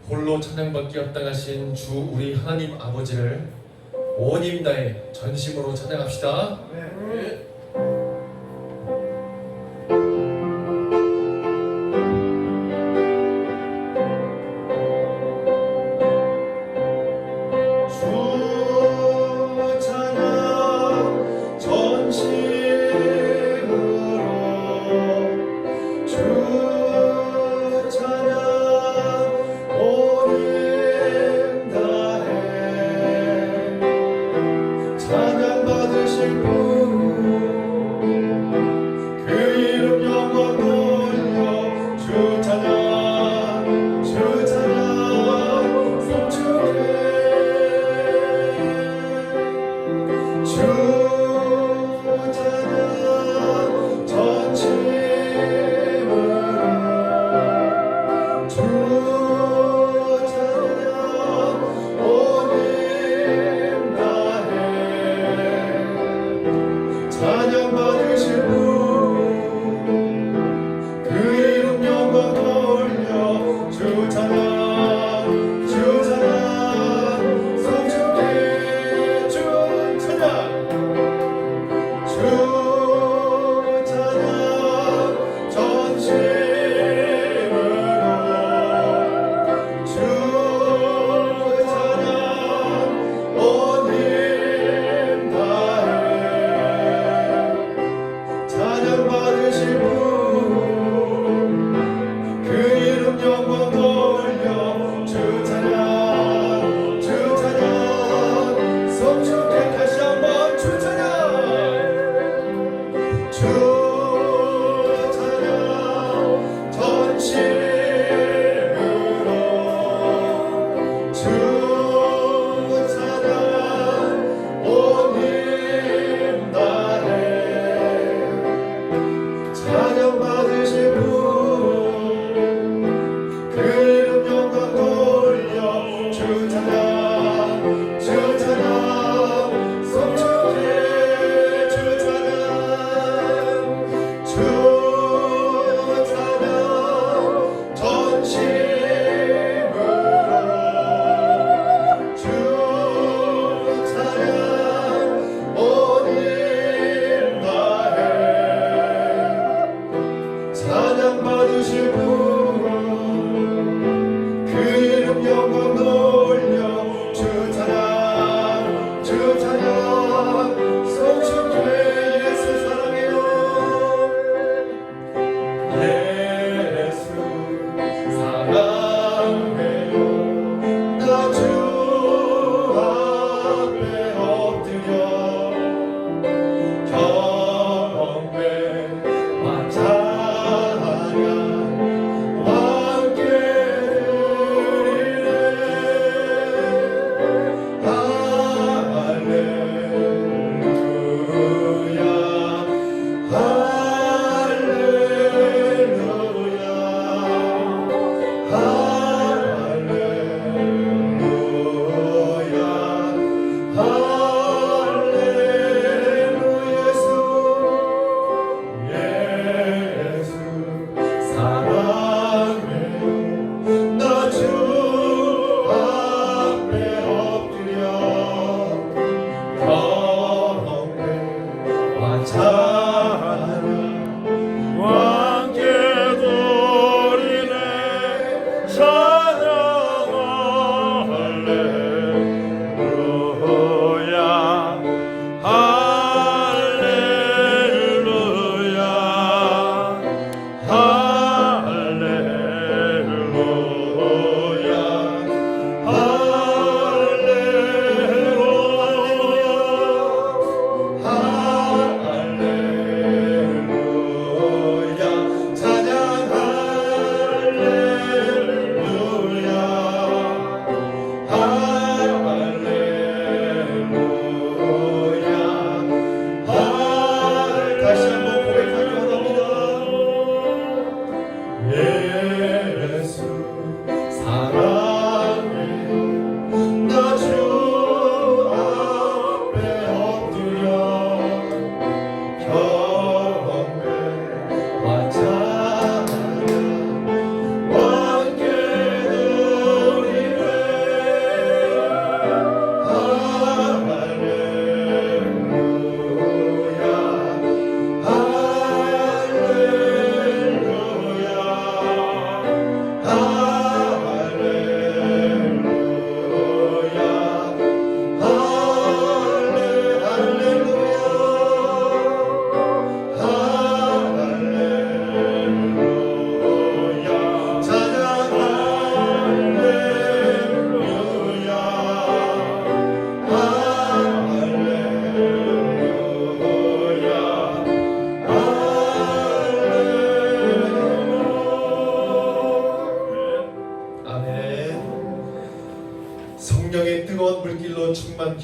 홀로 찬양받기 합당하신 주 우리 하나님 아버지를 온 힘 다해 전심으로 찬양합시다. 네.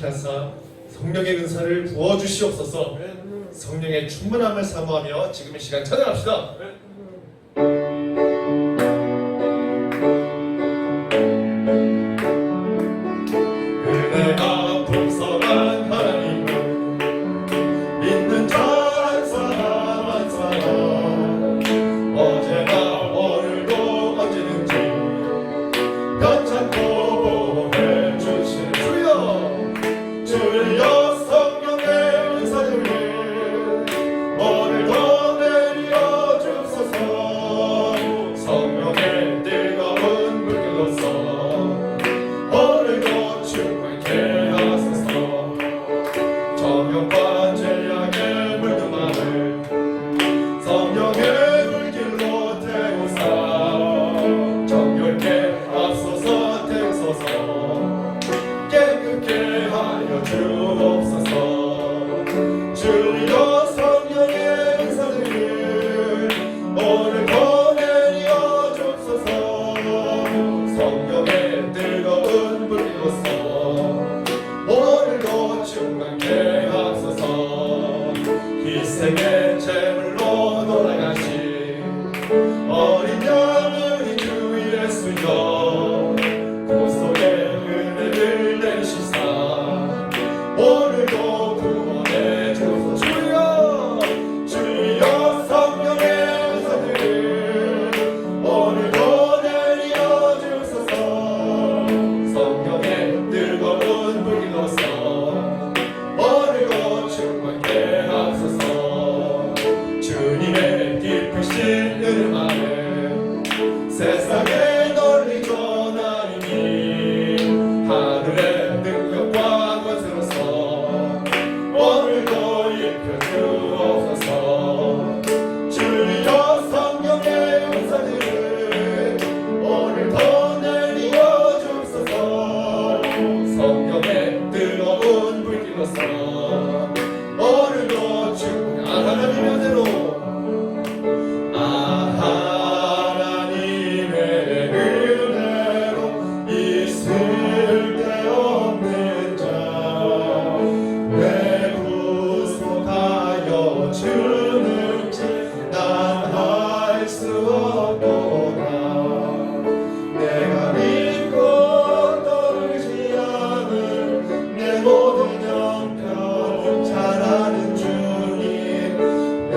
함께 하사 성령의 은사를 부어주시옵소서. 성령의 충만함을 사모하며 지금 이 시간 찬양합시다. 은혜가 풍성한 하나님, 믿는 자 한 사람 한 사람, 어제나 오늘도 언제든지 변찮고 보내주시는 주여 성령의 은사를 오늘도 내려 주소서. 성령의 뜨거운 물결로서 오늘도 충만케 하소서. 정욕과 죄악의 물들만을 성령의 물길로 태우사 정결케 하소서. 태우소서. 깨끗게 하여 주옵소서. 주여 성령의 은사들을 오늘도 내려 주옵소서. 성령의 뜨거운 불로서 오늘도 충만케 하소서. 희생의 제물로 돌아가신 어린 양의 주 예수여, 구속의 은혜를 내시사 오늘도 구원해 주소서. 주여 성령의 은사들을 오늘도 내려 주소서. 성령의 뜨거운 불길로서 오늘도 충만케 하소서. 주님의 깊으신 은혜 아래 세상에 널리 전하리니 하늘의 능력과 권세로서 오늘도 입혀 주옵소서. 주여 성령의 은사들을 오늘도 내려 주소서. 성령의 뜨거운 불길로서 오늘도 충만한 하나님의 은혜로 하나님의 은혜로 있을 데 없는 자 왜 구속하여 주는지 난 알 수 없도다. 내가 믿고 떨지 않은 내 모든 형편 잘 아는 주님, 내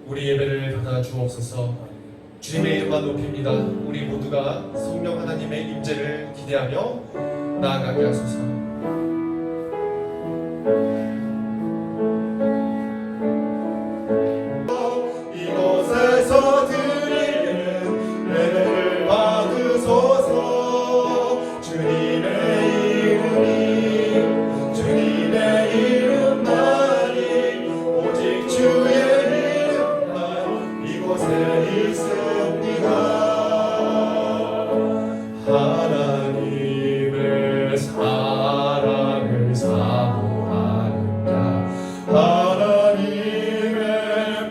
우리 예배를 받아 주옵소서. 주님의 이름만 높입니다. 우리 모두가 성령 하나님의 임재를 기대하며 나아가게 하소서. 이곳에서 드리는 예배를 받으소서. 주님의 이름만이 오직 주의 이름만 이곳에 있습니다. 하나님의 사랑을 사모하는 자, 하나님의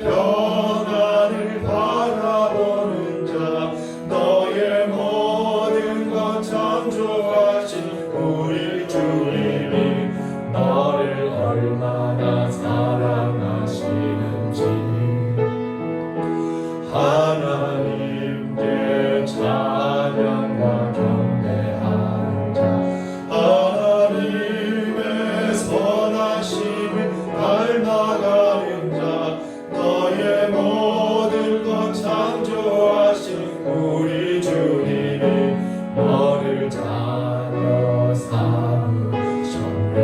평안을 바라보는 자, 너의 모든 것 창조하신 우리 주님이 너를 얼마나 사랑하시는지 하나님께 찬양과 경배하는 자, 하나님의 선하심을 닮아가는 자, 너의 모든 것 창조하신 우리 주님이 너를 자녀 삼으셨네.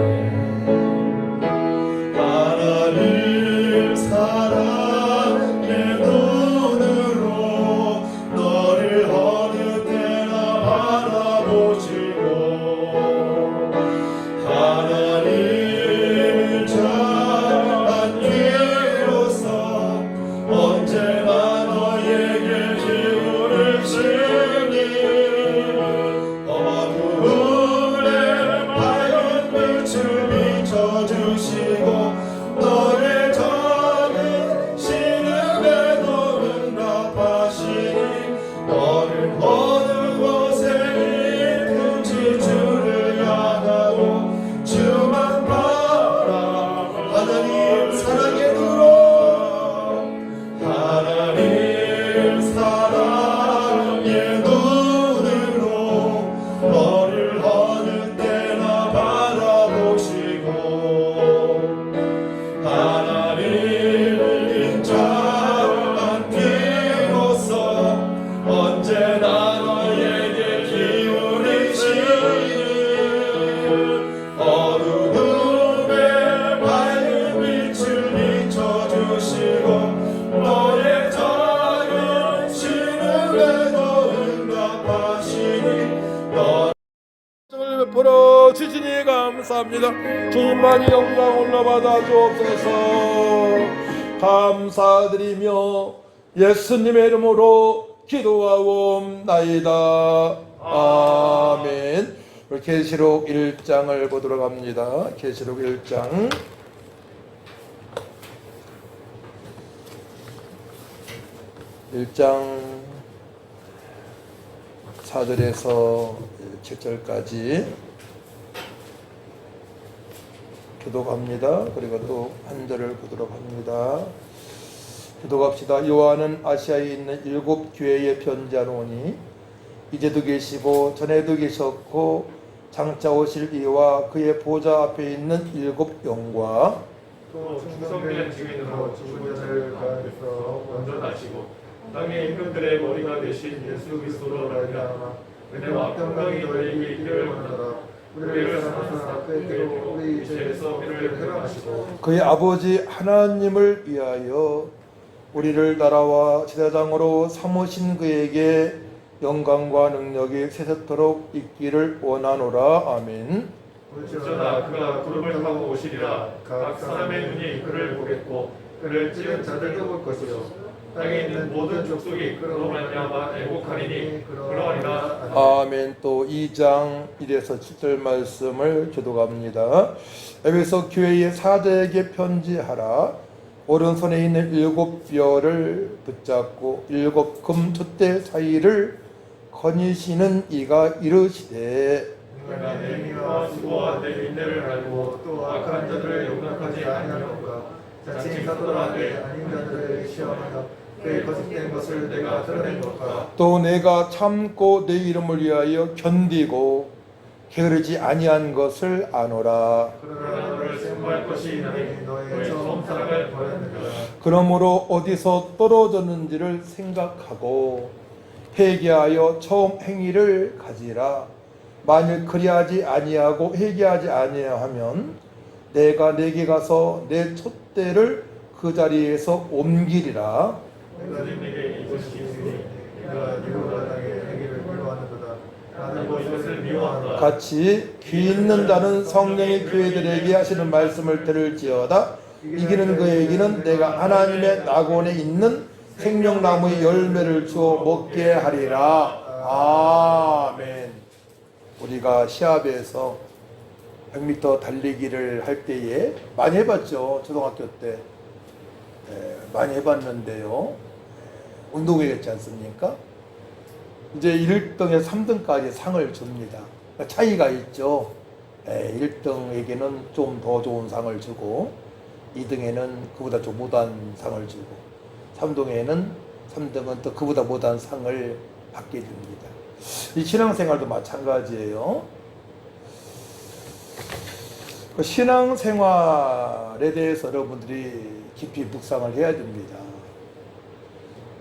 하나님 사랑의 눈으로 너를 어느 때나 바라보시고 하나님을 잘한 귀로서 언제나 너에게 기울이시니 어두움에 밝은 빛을 비춰주시고 너의 작은 신음에도 응답하시니 너는 어느 곳에 있든지 주를 향하고 주만 바라. 하나님 사랑의 눈으로 하나님 사랑의 눈으로 너를 어느 때나 바라보시고 하나님을 인자한 귀로서 언제나 너에게 기울이시니 어두움에 밝은 빛을 비춰주시고 너의 작은 신음에도 응답하시니 을 베풀어 주시니 감사합니다. 주님만이 영광 올라받아 주옵소서. 감사드리며 예수님의 이름으로 기도하옵나이다. 아멘. 우리 계시록 1장을 보도록 합니다. 계시록 1장 1장 4절에서 7절까지 기도합니다. 그리고 또 한 절을 보도록 합니다. 기도합시다. 요한은 아시아에 있는 7 교회에 편지하노니 이제도 계시고 전에도 계셨고 장차 오실 이와 그의 보좌 앞에 있는 7 영과 또 충성된 증인으로 죽은 자를 가운데서 먼저 나시고 땅의 임금들의 머리가 되신 예수 그리스도로 말미암아 은혜와 평강이 너희에게 있기를 원하노라. 우리를 사랑하사 때때로 우리 죄에서 우리를 해방하시고 그의 아버지 하나님을 위하여 우리를 나라와 제사장으로 삼으신 그에게 영광과 능력이 세세토록 있기를 원하노라. 아멘. 어쩌나 그가 구름을 타고 오시리라. 각 사람의 눈이 그를 보겠고 그를 찌른 자들도 볼 것이요 땅에 있는 모든 족속이 그로 말미암아 애곡하리니 그러하리라. 아멘. 또 2장 1에서 7절 말씀을 교독합니다. 에베소 교회의 사도에게 편지하라. 오른손에 있는 7 뼈를 붙잡고 7 금투대 사이를 거니시는 이가 이르시되 내가 내 미와 수고와 내 인내를 알고 또 악한 자들을 용납하지 아니하노라. 자칭 사도라 내 아닌 자들을 시험하여 그의 거짓된 것을 내가 드러낸 것과 또 내가 참고 내 이름을 위하여 견디고 게으르지 아니한 것을 아노라. 그러나 너를 생각할 것이 나니 너의 처음 사랑을 버렸느니라. 그러므로 어디서 떨어졌는지를 생각하고 회개하여 처음 행위를 가지라. 만일 그리하지 아니하고 회개하지 아니하면 내가 내게 가서 내 촛대를 그 자리에서 옮기리라. 내가 님에게 이것이 있으니 네가 니가 나의 행위를 미워하는도다. 나는 뭐 이것을 미워한다. 같이 귀 있는 자는 성령이 교회들에게 하시는 말씀을 들을지어다. 이기는 그에게는 내가 하나님의 낙원에 있는 생명나무의 열매를 주어 먹게 하리라. 아멘. 우리가 시합에서 100m 달리기를 할 때에 많이 해봤죠. 초등학교 때 많이 해봤는데요. 운동회였지 않습니까? 이제 1등에서 3등까지 상을 줍니다. 차이가 있죠. 1등에게는 좀 더 좋은 상을 주고 2등에는 그보다 좀 못한 상을 주고 3등은 또 그보다 못한 상을 받게 됩니다. 이 신앙생활도 마찬가지예요. 그 신앙생활에 대해서 여러분들이 깊이 묵상을 해야 됩니다.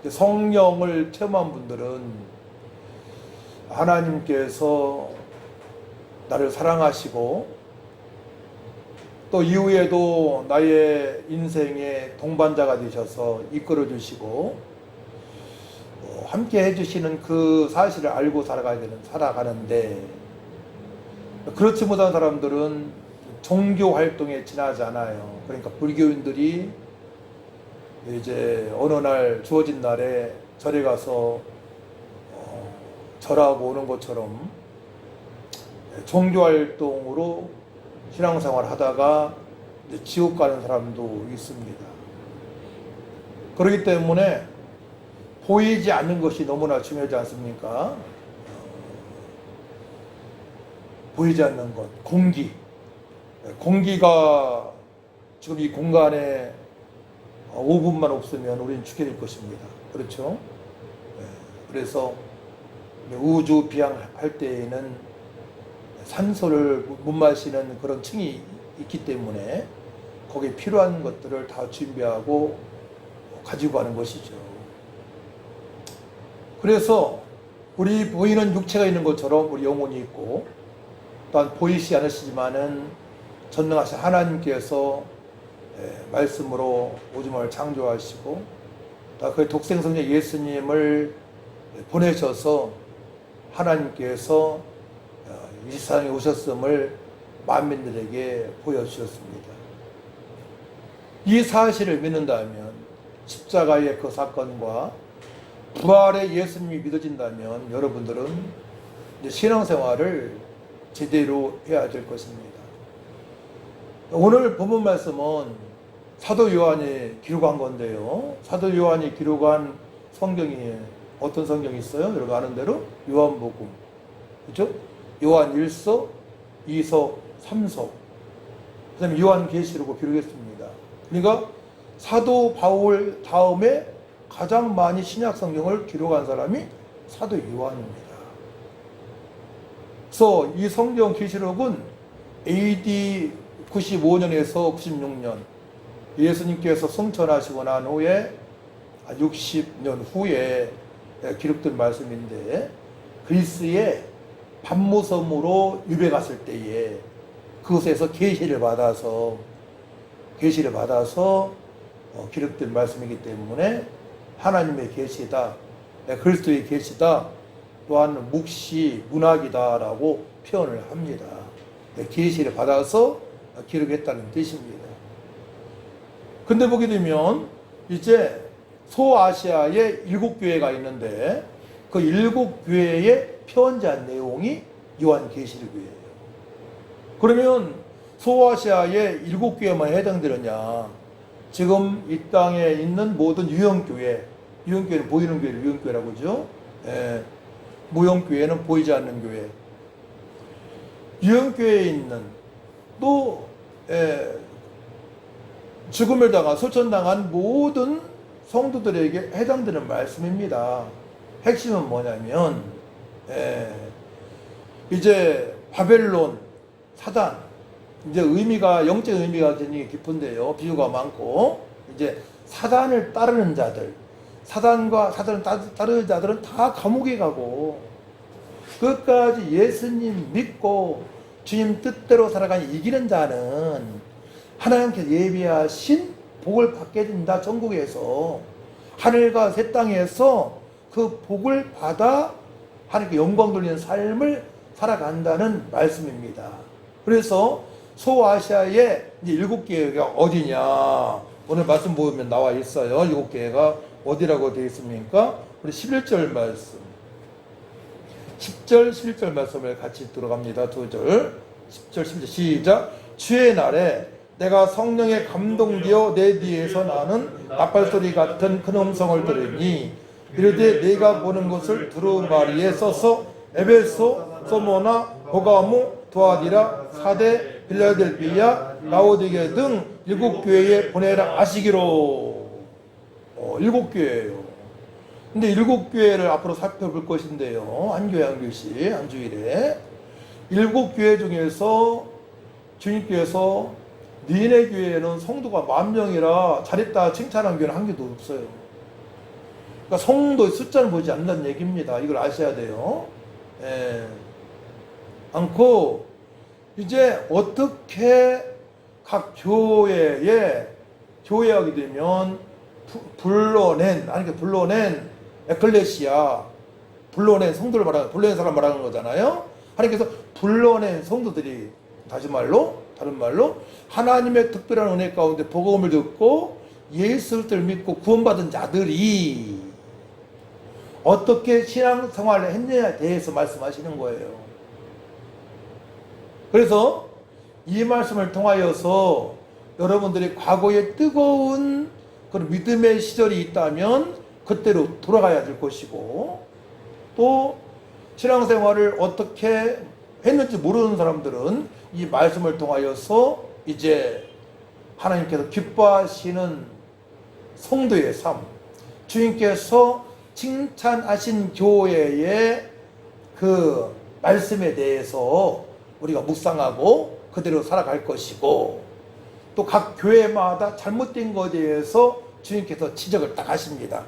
성령을 체험한 분들은 하나님께서 나를 사랑하시고 또 이후에도 나의 인생의 동반자가 되셔서 이끌어 주시고 함께 해주시는 그 사실을 알고 살아가는데 그렇지 못한 사람들은 종교 활동에 지나지 않아요. 그러니까 불교인들이 이제 어느 날 주어진 날에 절에 가서 절하고 오는 것처럼 종교 활동으로 신앙생활 하다가 이제 지옥 가는 사람도 있습니다. 그렇기 때문에 보이지 않는 것이 너무나 중요하지 않습니까? 보이지 않는 것, 공기. 공기가 지금 이 공간에 5분만 없으면 우리는 죽게 될 것입니다. 그렇죠? 그래서 우주 비행할 때에는 산소를 못 마시는 그런 층이 있기 때문에 거기에 필요한 것들을 다 준비하고 가지고 가는 것이죠. 그래서 우리 보이는 육체가 있는 것처럼 우리 영혼이 있고 또한 보이지 않으시지만은 전능하신 하나님께서 말씀으로 오줌을 창조하시고 또 그 독생성자 예수님을 보내셔서 하나님께서 이 세상에 오셨음을 만민들에게 보여주셨습니다. 이 사실을 믿는다면 십자가의 그 사건과 부활의 예수님이 믿어진다면 여러분들은 이제 신앙생활을 제대로 해야 될 것입니다. 오늘 본문 말씀은 사도 요한이 기록한 건데요. 사도 요한이 기록한 성경이 어떤 성경이 있어요? 여러분 아는 대로 요한복음, 그렇죠? 요한 1서, 2서, 3서, 그 다음에 요한계시록을 기록했습니다. 그러니까 사도 바울 다음에 가장 많이 신약 성경을 기록한 사람이 사도 요한입니다. 그래서 이 성경 계시록은 AD 95년에서 96년 예수님께서 승천하시고 난 후에 60년 후에 기록된 말씀인데 그리스의 반모섬으로 유배 갔을 때에 그곳에서 계시를 받아서 기록된 말씀이기 때문에 하나님의 계시다, 그리스도의 계시다, 또한 묵시, 문학이다라고 표현을 합니다. 계시를 받아서 기록했다는 뜻입니다. 근데 보게 되면 이제 소아시아에 7교회가 있는데 그 7교회에 편지한 내용이 요한계시록이에요. 그러면 소아시아에 7교회만 해당되느냐? 지금 이 땅에 있는 모든 유형교회는 보이는 교회를 유형교회라고 하죠. 무형교회는 보이지 않는 교회. 유형교회에 있는 또 죽음을 당한 소천당한 모든 성도들에게 해당되는 말씀입니다. 핵심은 뭐냐면 이제 바벨론, 사단, 이제 의미가 영적 의미가 굉장히 깊은데요. 비유가 많고 이제 사단을 따르는 자들, 사단과 사단을 따르는 자들은 다 감옥에 가고 끝까지 예수님 믿고 주님 뜻대로 살아가는 이기는 자는 하나님께서 예비하신 복을 받게 된다. 천국에서 하늘과 새 땅에서 그 복을 받아 하나님께 영광 돌리는 삶을 살아간다는 말씀입니다. 그래서 소아시아의 이제 7개가 어디냐? 오늘 말씀 보면 나와 있어요. 7개가 어디라고 되어 있습니까? 우리 11절 말씀. 10절, 11절 말씀을 같이 들어갑니다. 2절. 10절, 11절 시작. 주의 날에 내가 성령에 감동되어 내 뒤에서 나는 나팔소리 같은 큰 음성을 들으니 이르되 내가 보는 것을 두루마리에 써서 에베소, 소모나, 보가모, 두아디라, 사데, 빌라델비아, 라오디게 등 7교회에 보내라 하시기로. 7교회예요. 근데 7교회를 앞으로 살펴볼 것인데요. 한 교회 한 교씩 한 주일에 7교회 중에서 주님께서 니네 교회에는 성도가 10,000명이라 잘했다 칭찬한 교회는 한 개도 없어요. 그러니까 성도의 숫자는 보지 않는다는 얘기입니다. 이걸 아셔야 돼요. 않고 이제 어떻게 각 교회에 교회하게 되면 불러낸 에클레시아, 불러낸 성도를 말하는, 불러낸 사람 말하는 거잖아요. 하나님께서 불러낸 성도들이 다른 말로 하나님의 특별한 은혜 가운데 복음을 듣고 예수를 믿고 구원받은 자들이 어떻게 신앙생활을 했느냐에 대해서 말씀하시는 거예요. 그래서 이 말씀을 통하여서 여러분들이 과거에 뜨거운 그런 믿음의 시절이 있다면 그때로 돌아가야 될 것이고, 또 신앙생활을 어떻게 했는지 모르는 사람들은 이 말씀을 통하여서 이제 하나님께서 기뻐하시는 성도의 삶, 주님께서 칭찬하신 교회의 그 말씀에 대해서 우리가 묵상하고 그대로 살아갈 것이고, 또 각 교회마다 잘못된 것에 대해서 주님께서 지적을 딱 하십니다.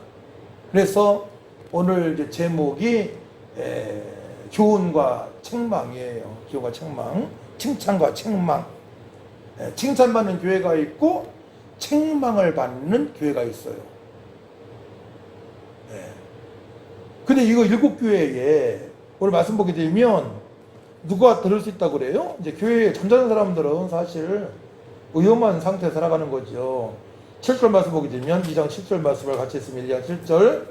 그래서 오늘 이제 제목이 교훈과 책망이에요. 교훈과 책망, 칭찬과 책망. 칭찬받는 교회가 있고 책망을 받는 교회가 있어요. 근데 이거 7교회에 오늘 말씀 보게 되면 누가 들을 수 있다고 그래요? 이제 교회에 잠자는 사람들은 사실 위험한 상태에 살아가는 거죠. 7절 말씀 보게 되면 2장 10절 말씀을 같이 했습니다. 2장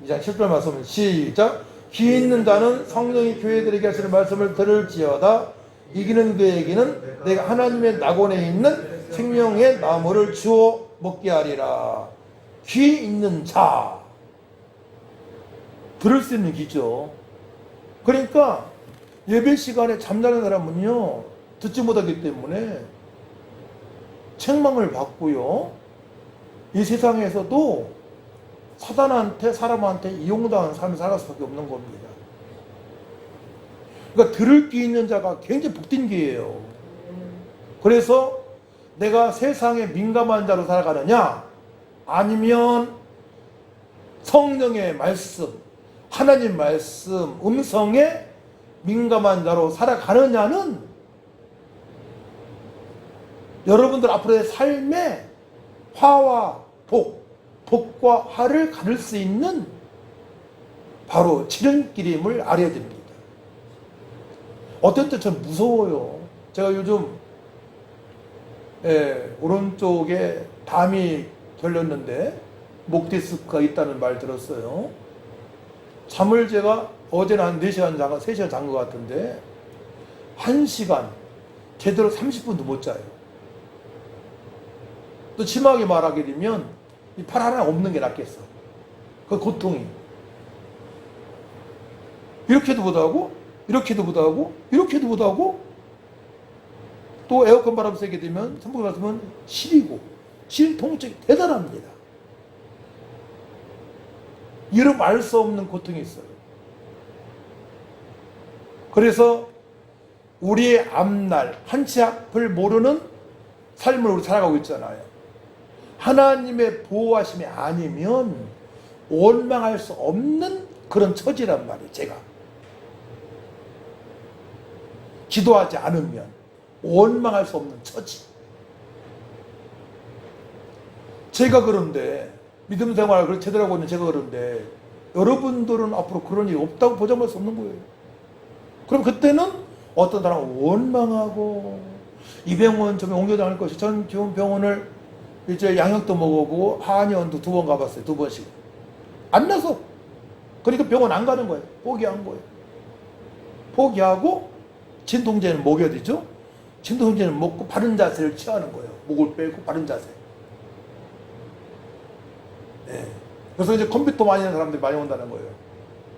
7절 말씀은 시작. 귀 있는 자는 성령이 교회들에게 하시는 말씀을 들을지어다. 이기는 그에게는 내가 하나님의 낙원에 있는 생명의 나무를 주어 먹게 하리라. 귀 있는 자, 들을 수 있는 귀죠. 그러니까 예배 시간에 잠자는 사람은요, 듣지 못하기 때문에 책망을 받고요, 이 세상에서도 사단한테, 사람한테 이용당하는 삶을 살아갈 수밖에 없는 겁니다. 그러니까 들을 귀 있는 자가 굉장히 복된 기회예요. 그래서 내가 세상에 민감한 자로 살아가느냐, 아니면 성령의 말씀, 하나님 말씀, 음성에 민감한 자로 살아가느냐는 여러분들 앞으로의 삶에 화와 복과 화를 가를 수 있는 바로 지름길임을 알아야 됩니다. 어떤 때 좀 무서워요. 제가 요즘 오른쪽에 담이 걸렸는데 목 디스크가 있다는 말 들었어요. 잠을 제가 어제는 한 4시간 잔, 3시간 잔 것 같은데 1시간 제대로 30분도 못 자요. 또 심하게 말하게 되면 이 팔 하나 없는 게 낫겠어. 그 고통이. 이렇게도 못하고, 이렇게도 못하고, 이렇게도 못하고, 또 에어컨 바람 쐬게 되면 선풍기 맞으면 시리고, 시린 통증이 대단합니다. 이름 알 수 없는 고통이 있어요. 그래서 우리의 앞날, 한치 앞을 모르는 삶을 우리 살아가고 있잖아요. 하나님의 보호하심이 아니면 원망할 수 없는 그런 처지란 말이에요. 제가 기도하지 않으면 원망할 수 없는 처지. 제가 그런데 믿음 생활을 제대로 하고 있는 제가 그런데 여러분들은 앞으로 그런 일이 없다고 보장할 수 없는 거예요. 그럼 그때는 어떤 사람은 원망하고 이 병원 저 병원 옮겨다닐 것이 전 지금 병원을 이제 양역도 먹어보고 한의원도 2번 가봤어요. 2번씩 안 나서. 그러니까 병원 안 가는 거예요. 포기한 거예요. 포기하고 진통제는 먹여야 되죠. 진통제는 먹고 바른 자세를 취하는 거예요. 목을 빼고 바른 자세. 네. 그래서 이제 컴퓨터 많이 하는 사람들이 많이 온다는 거예요.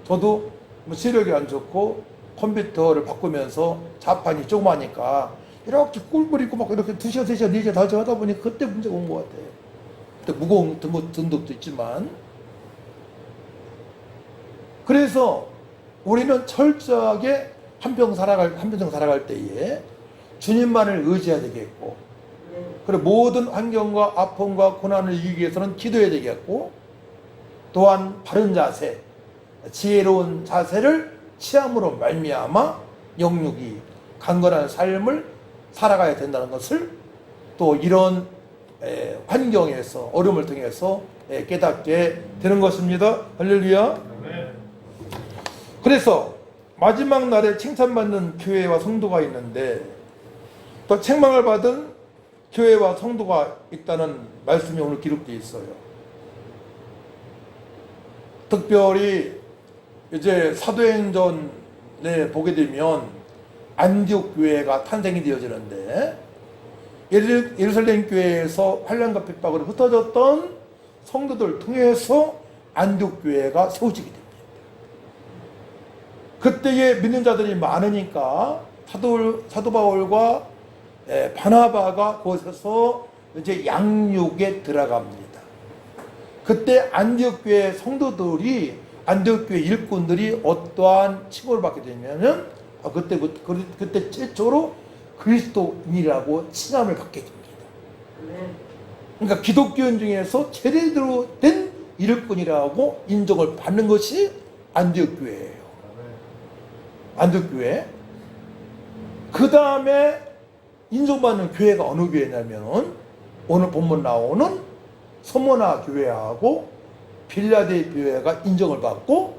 저도 뭐 시력이 안 좋고 컴퓨터를 바꾸면서 자판이 조그마니까 이렇게 꿀벌 있고 막 이렇게 2시간, 3시간, 4시간, 5시간 하다 보니 그때 문제가 온 것 같아요. 그때 무거운 등록도 있지만. 그래서 우리는 철저하게 한평생 살아갈 때에 주님만을 의지해야 되겠고, 그리고 모든 환경과 아픔과 고난을 이기기 위해서는 기도해야 되겠고, 또한 바른 자세, 지혜로운 자세를 취함으로 말미암아 영육이 강건한 삶을 살아가야 된다는 것을 또 이런 환경에서 어려움을 통해서 깨닫게 되는 것입니다. 할렐루야. 그래서 마지막 날에 칭찬받는 교회와 성도가 있는데 또 책망을 받은 교회와 성도가 있다는 말씀이 오늘 기록되어 있어요. 특별히 이제 사도행전에 보게 되면 안디옥 교회가 탄생이 되어지는데 예루살렘 교회에서 환난과 핍박으로 흩어졌던 성도들 통해서 안디옥 교회가 세워지게 됩니다. 그때에 믿는 자들이 많으니까 사도 바울과 바나바가 그곳에서 이제 양육에 들어갑니다. 그때 안디옥 교회 성도들이 안디옥 교회 일꾼들이 어떠한 칭호를 받게 되면은 그때 최초로 그리스도인이라고 칭함을 받게 됩니다. 그러니까 기독교인 중에서 제대로 된 일꾼이라고 인정을 받는 것이 안디옥 교회예요. 안디옥 교회. 그 다음에 인정받는 교회가 어느 교회냐면 오늘 본문 나오는 서모나 교회하고 빌라델 교회가 인정을 받고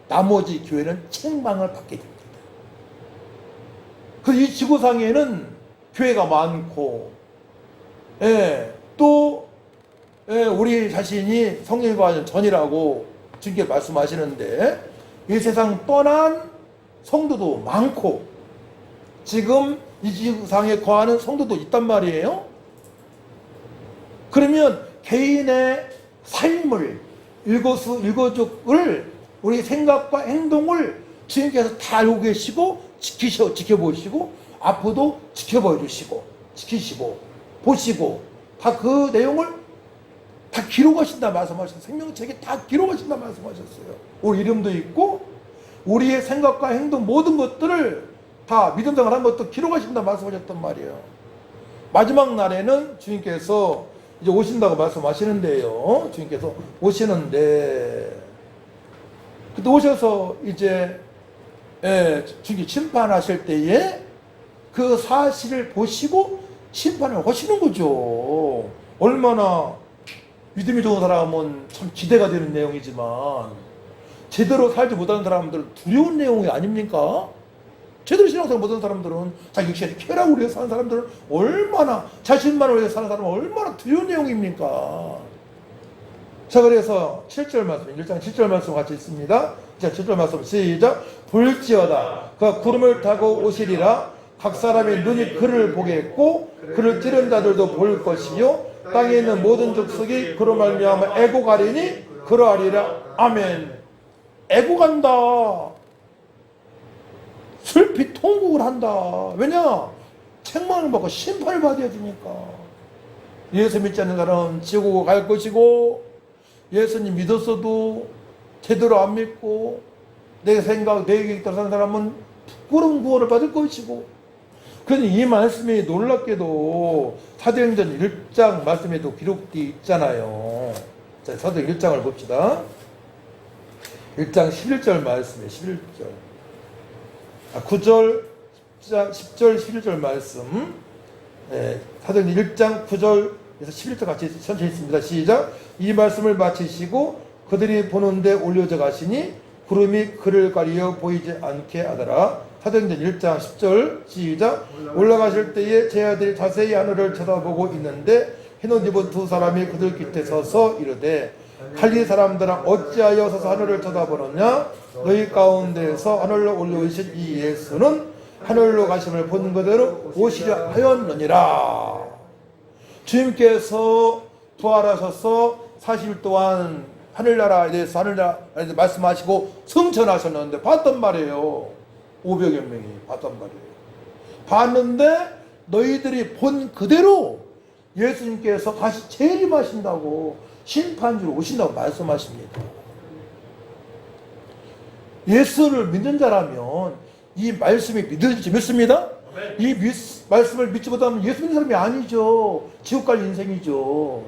나머지 교회는 책망을 받게 됩니다. 그 이 지구상에는 교회가 많고, 또 우리 자신이 성령이 받은 전이라고 주님께 말씀하시는데 이 세상 떠난 성도도 많고 지금 이 지구상에 거하는 성도도 있단 말이에요. 그러면 개인의 삶을 일거족을 우리 생각과 행동을 주님께서 다 알고 계시고 지켜보시고 앞으로도 지켜봐 주시고 지키시고 보시고 다 그 내용을 다 기록하신다 말씀하셨어요. 생명책에 다 기록하신다 말씀하셨어요. 우리 이름도 있고 우리의 생각과 행동 모든 것들을 다 믿음생활 한 것도 기록하신다 말씀하셨단 말이에요. 마지막 날에는 주님께서 이제 오신다고 말씀하시는데요. 주님께서 오시는데 그때 오셔서 이제 주님 심판하실 때에 그 사실을 보시고 심판을 하시는 거죠. 얼마나 믿음이 좋은 사람은 참 기대가 되는 내용이지만 제대로 살지 못하는 사람들은 두려운 내용이 아닙니까? 제대로 신앙생활 못하는 사람들은 자기 육신의 쾌락을 위해서 사는 사람들은 얼마나 자신만을 위해서 사는 사람은 얼마나 두려운 내용입니까? 자, 그래서 7절 말씀 1장 7절 말씀 같이 있습니다. 자, 7절 말씀 시작. 볼지어다 그가 구름을 타고 오시리라. 각 사람의 눈이 그를 보겠고 그를 찌른 자들도 볼 것이요 땅에 있는 모든 족속이 그로 말미암아 애곡하리니 그러하리라. 아멘. 애곡한다. 슬피 통곡을 한다. 왜냐? 책망을 받고 심판을 받아야 되니까. 예수 믿지 않는 사람은 지옥으로 갈 것이고 예수님 믿었어도 제대로 안 믿고 내 생각, 내 계획 따라 사는 사람은 부끄러운 구원을 받을 것이고 그런데 이 말씀이 놀랍게도 사도행전 1장 말씀에도 기록되어 있잖아요. 자, 사도행전 1장을 봅시다. 1장 11절 말씀이에요. 11절. 9절, 10절, 11절 말씀. 사도행전 1장 9절에서 11절 같이 천천히 있습니다. 시작. 이 말씀을 마치시고 그들이 보는데 올려져 가시니 구름이 그를 가리어 보이지 않게 하더라. 사도행전 1장 10절 시작. 올라가실 때에 제 아들이 자세히 하늘을 쳐다보고 있는데 흰옷 입은 두 사람이 그들 곁에 서서 이르되 갈릴리 사람들아 어찌하여 서서 하늘을 쳐다보느냐. 너희 가운데에서 하늘로 올라오신 이 예수는 하늘로 가심을 본 그대로 오시려 하였느니라. 주님께서 부활하셔서 40일 동안 하늘나라에 대해서 말씀하시고 승천하셨는데 봤단 말이에요. 500여 명이 봤단 말이에요. 봤는데 너희들이 본 그대로 예수님께서 다시 재림하신다고 심판주로 오신다고 말씀하십니다. 예수를 믿는 자라면 이 말씀이 믿습니다? 이 말씀을 믿지 못하면 예수 믿는 사람이 아니죠. 지옥 갈 인생이죠.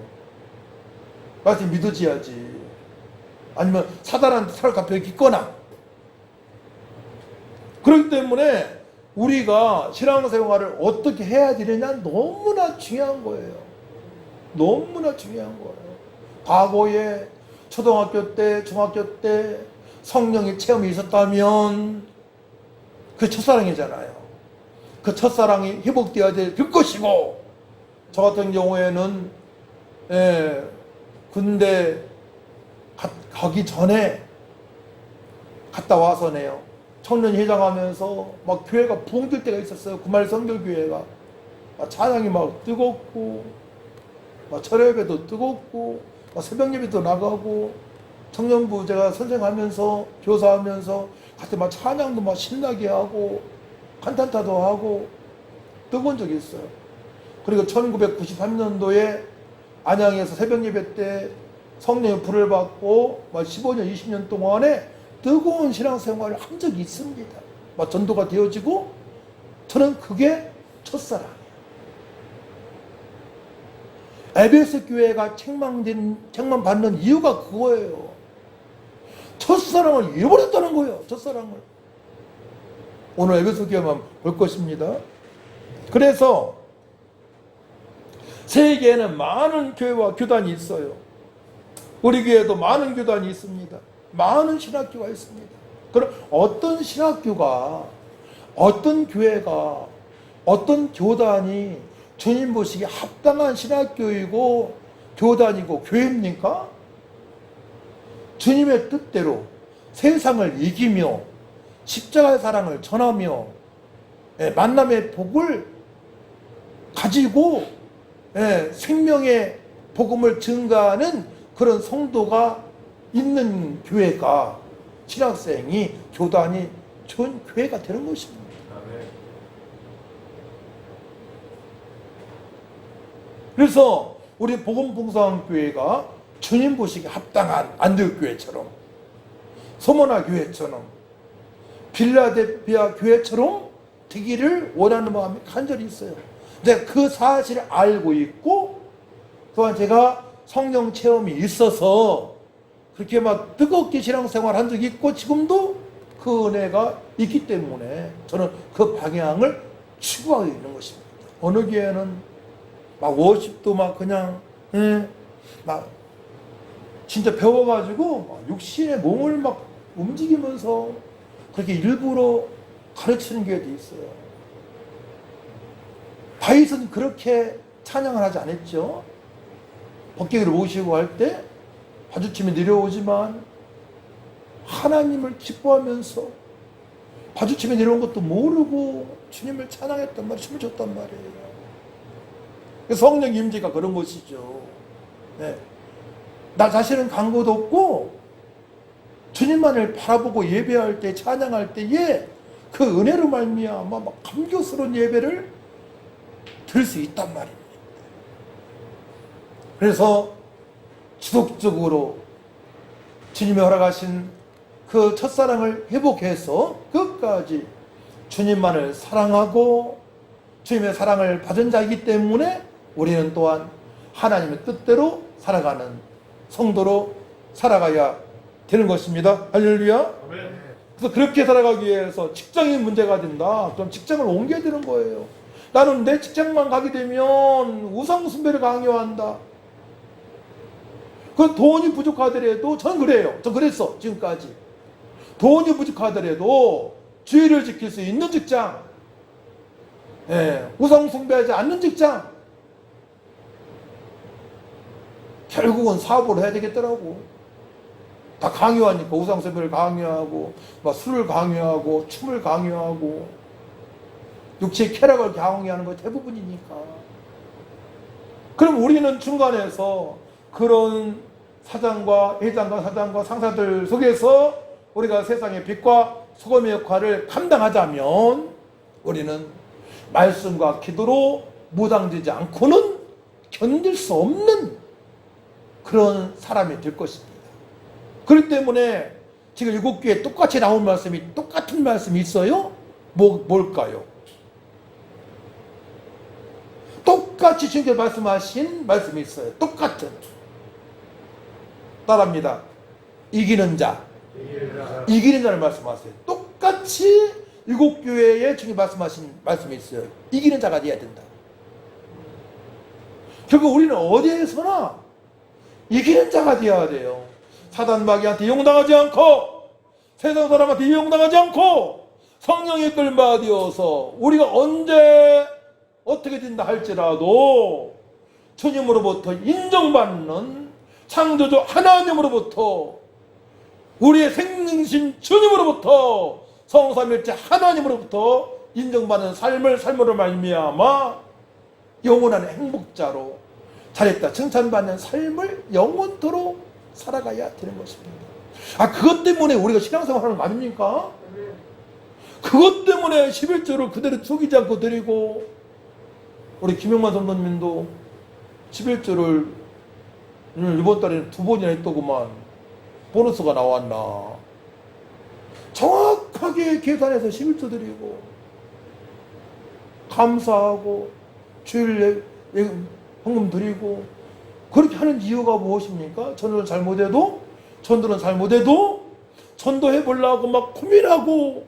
말씀 믿어줘야지. 아니면 사단한테 사로잡혀 있거나. 그렇기 때문에 우리가 신앙생활을 어떻게 해야 되느냐 너무나 중요한 거예요. 너무나 중요한 거예요. 과거에 초등학교 때, 중학교 때 성령의 체험이 있었다면 그 첫사랑이잖아요. 그 첫사랑이 회복되어야 될 것이고, 저 같은 경우에는 군대 가기 전에 갔다 와서네요. 청년회장 하면서 막 교회가 부흥될 때가 있었어요. 구말 성결교회가. 찬양이 막 뜨겁고, 막 철야예배도 뜨겁고, 막 새벽 예배도 나가고, 청년부 제가 선생하면서, 교사하면서, 그때 막 찬양도 막 신나게 하고, 간탄타도 하고, 뜨거운 적이 있어요. 그리고 1993년도에 안양에서 새벽 예배 때 성령의 불을 받고, 막 15년, 20년 동안에 뜨거운 신앙생활을 한 적이 있습니다. 막 전도가 되어지고, 저는 그게 첫사랑이에요. 에베소 교회가 책망받는 이유가 그거예요. 첫사랑을 잃어버렸다는 거예요. 첫사랑을. 오늘 에베소 교회만 볼 것입니다. 그래서 세계에는 많은 교회와 교단이 있어요. 우리 교회도 많은 교단이 있습니다. 많은 신학교가 있습니다. 그럼 어떤 신학교가, 어떤 교회가, 어떤 교단이 주님 보시기에 합당한 신학교이고 교단이고 교회입니까? 주님의 뜻대로 세상을 이기며 십자가의 사랑을 전하며 만남의 복을 가지고 생명의 복음을 증가하는 그런 성도가 있는 교회가, 신학생이, 교단이 좋은 교회가 되는 것입니다. 그래서 우리 복음봉사교회가 주님 보시기에 합당한 안디옥교회처럼, 소모나 교회처럼, 빌라델피아 교회처럼 되기를 원하는 마음이 간절히 있어요. 근데 그 사실을 알고 있고, 또한 제가 성령 체험이 있어서 그렇게 막 뜨겁게 신앙생활 한 적이 있고, 지금도 그 은혜가 있기 때문에 저는 그 방향을 추구하고 있는 것입니다. 어느 교회는 막 워십도 막 그냥 막 진짜 배워가지고 막 육신의 몸을 막 움직이면서 그렇게 일부러 가르치는 교회도 있어요. 다윗은 그렇게 찬양을 하지 않았죠. 법궤를 모시고 할 때 바주침이 내려오지만 하나님을 기뻐하면서 바주침이 내려온 것도 모르고 주님을 찬양했단 말이에요. 춤을 췄단 말이에요. 성령 임재가 그런 것이죠. 나 자신은 간고도 없고 주님만을 바라보고 예배할 때, 찬양할 때에 그 은혜로 말미암아 막 감격스러운 예배를 드릴 수 있단 말입니다. 그래서 지속적으로 주님이 허락하신 그 첫사랑을 회복해서 끝까지 주님만을 사랑하고 주님의 사랑을 받은 자이기 때문에 우리는 또한 하나님의 뜻대로 살아가는 성도로 살아가야 되는 것입니다. 할렐루야. 아멘. 그래서 그렇게 살아가기 위해서 직장이 문제가 된다. 그럼 직장을 옮겨야 되는 거예요. 나는 내 직장만 가게 되면 우상숭배를 강요한다. 그 돈이 부족하더라도 전 그래요. 전 그랬어 지금까지. 돈이 부족하더라도 주의를 지킬 수 있는 직장, 우상숭배하지 않는 직장, 결국은 사업을 해야 되겠더라고. 다 강요하니까 우상숭배를 강요하고 막 술을 강요하고 춤을 강요하고 육체의 쾌락을 강요하는 거 대부분이니까. 그럼 우리는 중간에서 그런 사장과 회장과 사장과 상사들 속에서 우리가 세상의 빛과 소금의 역할을 감당하자면 우리는 말씀과 기도로 무당되지 않고는 견딜 수 없는 그런 사람이 될 것입니다. 그렇기 때문에 지금 일곱 교회에 똑같이 나온 말씀이 똑같은 말씀이 있어요? 뭘까요? 똑같이 주님께서 말씀하신 말씀이 있어요. 똑같은. 따라합니다. 이기는 자. 이기는 자를 말씀하세요. 똑같이 일곱 교회에 주님 말씀하신 말씀이 있어요. 이기는 자가 되어야 된다. 결국 우리는 어디에서나 이기는 자가 되어야 돼요. 사단 마귀한테 이용당하지 않고 세상 사람한테 이용당하지 않고 성령의 끌바 되어서 우리가 언제 어떻게 된다 할지라도 주님으로부터 인정받는 창조주 하나님으로부터 우리의 생명신 주님으로부터 성삼일체 하나님으로부터 인정받는 삶을 삶으로 말미암아 영원한 행복자로 잘했다 칭찬받는 삶을 영원토록 살아가야 되는 것입니다. 그것 때문에 우리가 신앙생활하는 거 아닙니까? 그것 때문에 11조를 그대로 죽이지 않고 드리고 우리 김영만 선생님도 11조를 이번 달에는 2번이나 했더구만. 보너스가 나왔나. 정확하게 계산해서 11조 드리고 감사하고 주일 헌금 드리고 그렇게 하는 이유가 무엇입니까? 전도는 잘못해도 전도해 보려고 막 고민하고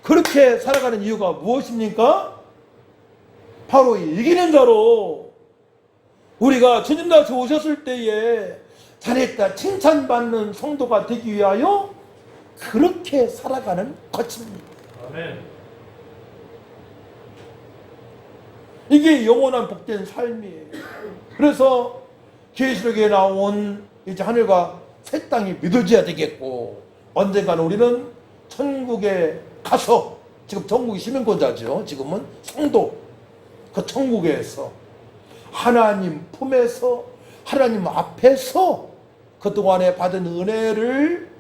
그렇게 살아가는 이유가 무엇입니까? 바로 이기는 자로 우리가 주님 다시 오셨을 때에 잘했다 칭찬받는 성도가 되기 위하여 그렇게 살아가는 것입니다. 아멘. 이게 영원한 복된 삶이에요. 그래서 계시록에 나온 이제 하늘과 새 땅이 믿어져야 되겠고 언젠가는 우리는 천국에 가서 지금 천국이 시민권자죠. 지금은 성도 그 천국에서 하나님 품에서 하나님 앞에서 그동안에 받은 은혜를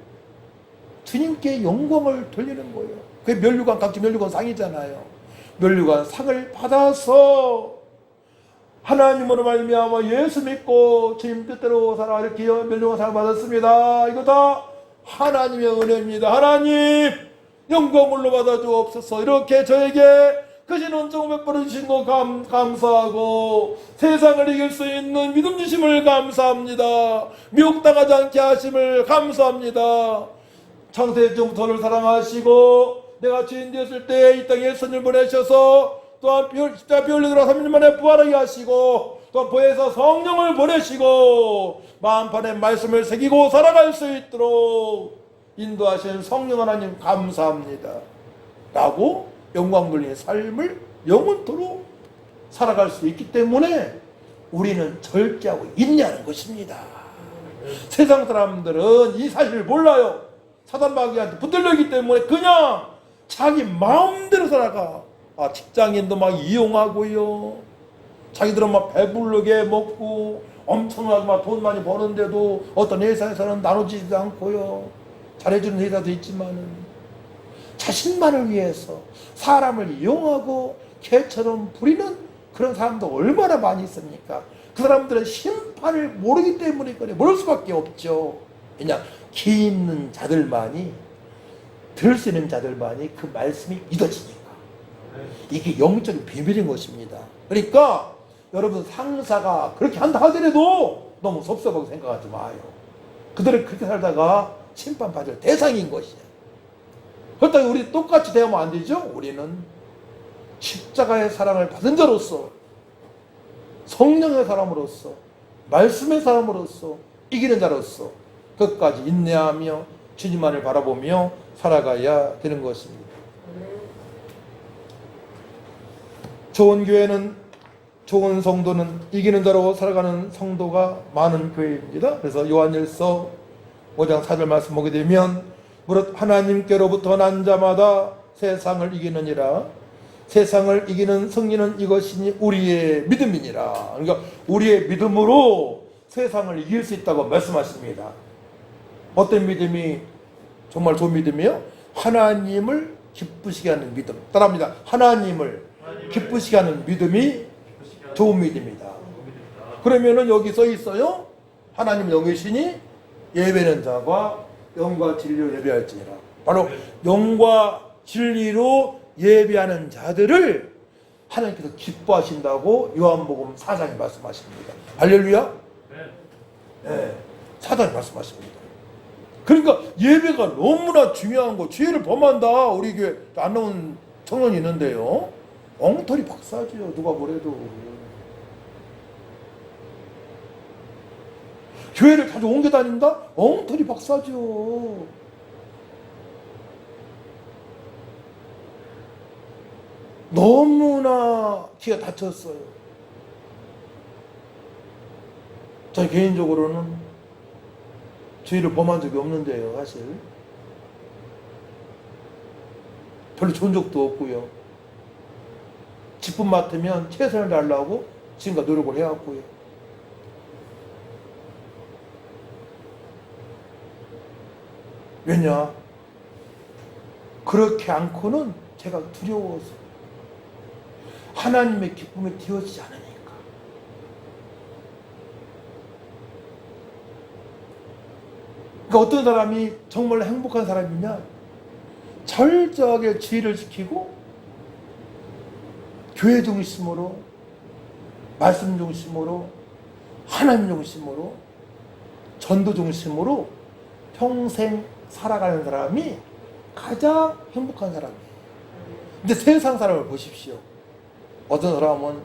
주님께 영광을 돌리는 거예요. 그게 면류관 각지 면류관 상이잖아요. 면류관 상을 받아서 하나님으로 말미암아 예수 믿고 주님 뜻대로 살아 이렇게 면류관 상을 받았습니다. 이거 다 하나님의 은혜입니다. 하나님 영광으로 받아주옵소서. 이렇게 저에게 크신 은총을 베풀어 주신 거 감사하고 세상을 이길 수 있는 믿음 주심을 감사합니다. 미혹당하지 않게 하심을 감사합니다. 창세 전부터를 사랑하시고 내가 죄인 되었을 때 이 땅에 예수님을 보내셔서 또한 십자가 피 흘리더라 3일 만에 부활하게 하시고 또한 보혜사 성령을 보내시고 마음판에 말씀을 새기고 살아갈 수 있도록 인도하신 성령 하나님 감사합니다 라고 영광 돌리는 삶을 영원토록 살아갈 수 있기 때문에 우리는 절제하고 있냐는 것입니다. 세상 사람들은 이 사실을 몰라요. 사단마귀한테 붙들려있기 때문에 그냥 자기 마음대로 살아가. 직장인도 막 이용하고요. 자기들은 막 배부르게 먹고 엄청나게 막 돈 많이 버는데도 어떤 회사에서는 나눠주지도 않고요. 잘해주는 회사도 있지만은 자신만을 위해서 사람을 이용하고 개처럼 부리는 그런 사람도 얼마나 많이 있습니까? 그 사람들은 심판을 모르기 때문에 그래. 모를 수밖에 없죠. 왜냐? 기 있는 자들만이 들을 수 있는 자들만이 그 말씀이 믿어지니까. 이게 영적인 비밀인 것입니다. 그러니까 여러분 상사가 그렇게 한다 하더라도 너무 섭섭하게 생각하지 마요. 그들은 그렇게 살다가 심판받을 대상인 것이야. 그렇다고 우리 똑같이 대하면 안 되죠? 우리는 십자가의 사랑을 받은 자로서, 성령의 사람으로서, 말씀의 사람으로서, 이기는 자로서 끝까지 인내하며 주님만을 바라보며 살아가야 되는 것입니다. 좋은 교회는, 좋은 성도는 이기는 자로 살아가는 성도가 많은 교회입니다. 그래서 요한일서 5장 4절 말씀 보게 되면 무릇 하나님께로부터 난 자마다 세상을 이기느니라. 세상을 이기는 승리는 이것이니 우리의 믿음이니라. 그러니까 우리의 믿음으로 세상을 이길 수 있다고 말씀하십니다. 어떤 믿음이 정말 좋은 믿음이요? 하나님을 기쁘시게 하는 믿음. 따라합니다. 하나님을 기쁘시게 하는 믿음이 좋은 믿음이다. 그러면은 여기 써 있어요. 하나님 영이시니 예배는 자가 영과 진리로 예배할지니라. 바로 영과 진리로 예배하는 자들을 하나님께서 기뻐하신다고 요한복음 4장에 말씀하십니다. 할렐루야. 네, 4장에 말씀하십니다. 그러니까 예배가 너무나 중요한 거. 죄를 범한다. 우리 교회 안 나온 청년이 있는데요. 엉터리 박사지요. 누가 뭐래도. 교회를 자주 옮겨 다닌다? 엉터리 박사지요. 너무나 기가 다쳤어요. 저 개인적으로는 죄를 범한 적이 없는데요, 사실. 별로 좋은 적도 없고요. 직분 맡으면 최선을 다하려고 지금까지 노력을 해왔고요. 왜냐? 그렇게 않고는 제가 두려워서 하나님의 기쁨에 띄어지지 않으니까. 그러니까 어떤 사람이 정말 행복한 사람이냐? 철저하게 주의를 지키고 교회 중심으로, 말씀 중심으로, 하나님 중심으로, 전도 중심으로 평생 살아가는 사람이 가장 행복한 사람이에요. 근데 세상 사람을 보십시오. 어떤 사람은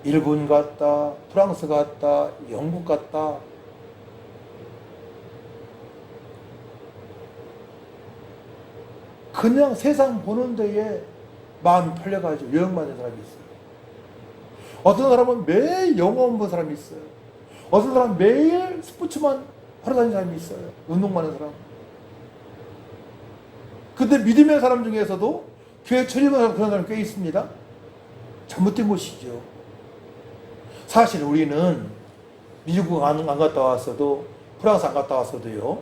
일본 갔다, 프랑스 갔다, 영국 갔다. 그냥 세상 보는 데에 마음이 팔려가지고 여행만 하는 사람이 있어요. 어떤 사람은 매일 영화만 본 사람이 있어요. 어떤 사람은 매일 스포츠만 하러 다니는 사람이 있어요. 운동만 하는 사람. 근데 믿음의 사람 중에서도 교회 출입하는 그런 사람이 꽤 있습니다. 잘못된 것이죠. 사실 우리는 미국 안 갔다 왔어도, 프랑스 안 갔다 왔어도요,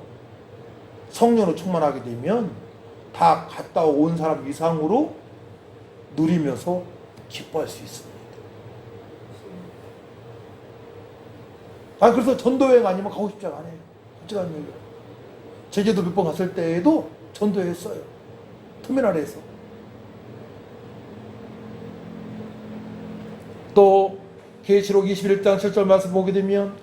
성령으로 충만하게 되면 다 갔다 온 사람 이상으로 누리면서 기뻐할 수 있습니다. 그래서 전도여행 아니면 가고 싶지 않아요. 솔직한 얘기예요. 제주도 몇 번 갔을 때에도 전도했어요. 터미널에서. 또 계시록 21장 7절 말씀 보게 되면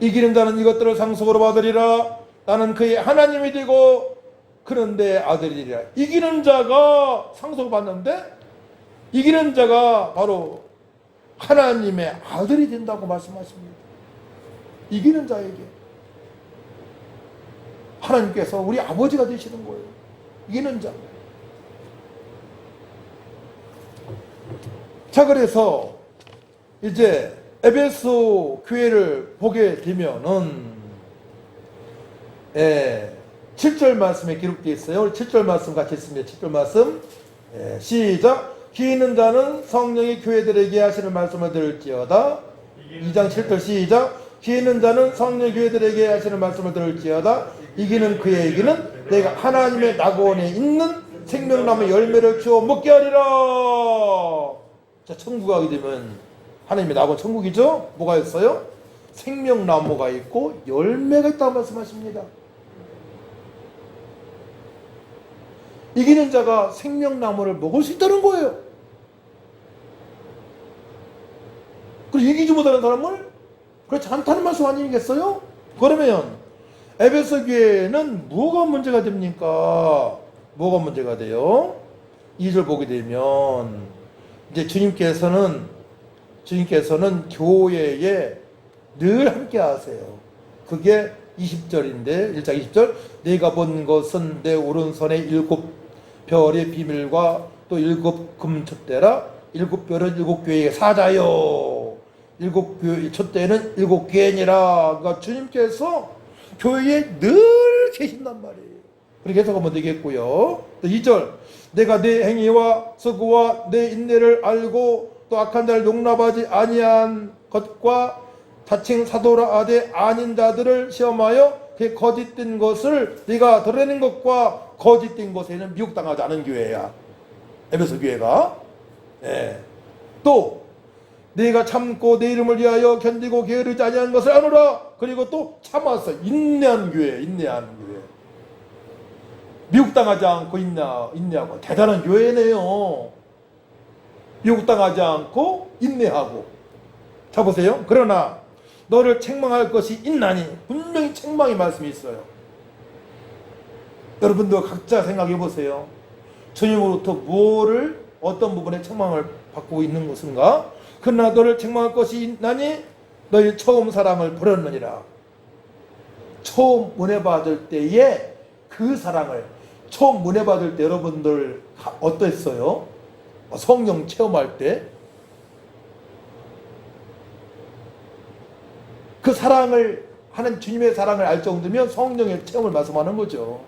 이기는 자는 이것들을 상속으로 받으리라. 나는 그의 하나님이 되고 그는 내 아들이리라. 이기는 자가 상속을 받는데 이기는 자가 바로 하나님의 아들이 된다고 말씀하십니다. 이기는 자에게 하나님께서 우리 아버지가 되시는 거예요. 이기는 자. 자, 그래서 이제 에베소 교회를 보게 되면은 7절 말씀에 기록되어 있어요. 7절 말씀 같이 있습니다. 7절 말씀 시작. 귀 있는 자는 성령이 교회들에게 하시는 말씀을 들을지어다. 2장 7절 시작. 귀 있는 자는 성령이 교회들에게 하시는 말씀을 들을지어다. 이기는 그에게는 내가 하나님의 낙원에 있는 생명나무 열매를 주어 먹게 하리라. 자, 천국 가게 되면 하나님의 낙원 천국이죠. 뭐가 있어요? 생명나무가 있고 열매가 있다고 말씀하십니다. 이기는 자가 생명나무를 먹을 수 있다는 거예요. 그리고 이기지 못하는 사람을 그렇지 않다는 말씀 아니겠어요? 그러면 에베소 교회는 뭐가 문제가 됩니까? 뭐가 문제가 돼요? 2절 보게 되면 이제 주님께서는 교회에 늘 함께 하세요. 그게 20절인데 1장 20절 내가 본 것은 내 오른손에 7 별의 비밀과 또 7 금촛대라 7 별은 7 교회의 사자요 7 교회 촛대는 7 교회니라. 그러니까 주님께서 교회에 늘 계신단 말이에요. 그렇게 해석하면 되겠고요. 또 2절 내가 내 행위와 서구와 내 인내를 알고 또 악한 자를 용납하지 아니한 것과 자칭 사도라 하되 아닌 자들을 시험하여 그 거짓된 것을 네가 드러내는 것과 거짓된 것에는 미혹당하지 않은 교회야. 에베소 교회가. 예. 또 네가 참고 내 이름을 위하여 견디고 게으르지 아니한 것을 아노라. 그리고 또 참았어. 인내하는 교회. 인내하는 교회. 미혹당하지 않고 인내하고. 대단한 교회네요. 미혹당하지 않고 인내하고. 자 보세요. 그러나 너를 책망할 것이 있나니. 분명히 책망의 말씀이 있어요. 여러분도 각자 생각해 보세요. 주님으로부터 뭐를 어떤 부분에 책망을 받고 있는 것인가? 그러나 너를 책망할 것이 있나니 너희 처음 사랑을 버렸느니라. 처음 은혜 받을 때에 그 사랑을 처음 은혜 받을 때 여러분들 어땠어요? 성령 체험할 때 그 사랑을 하는 주님의 사랑을 알 정도면 성령의 체험을 말씀하는 거죠.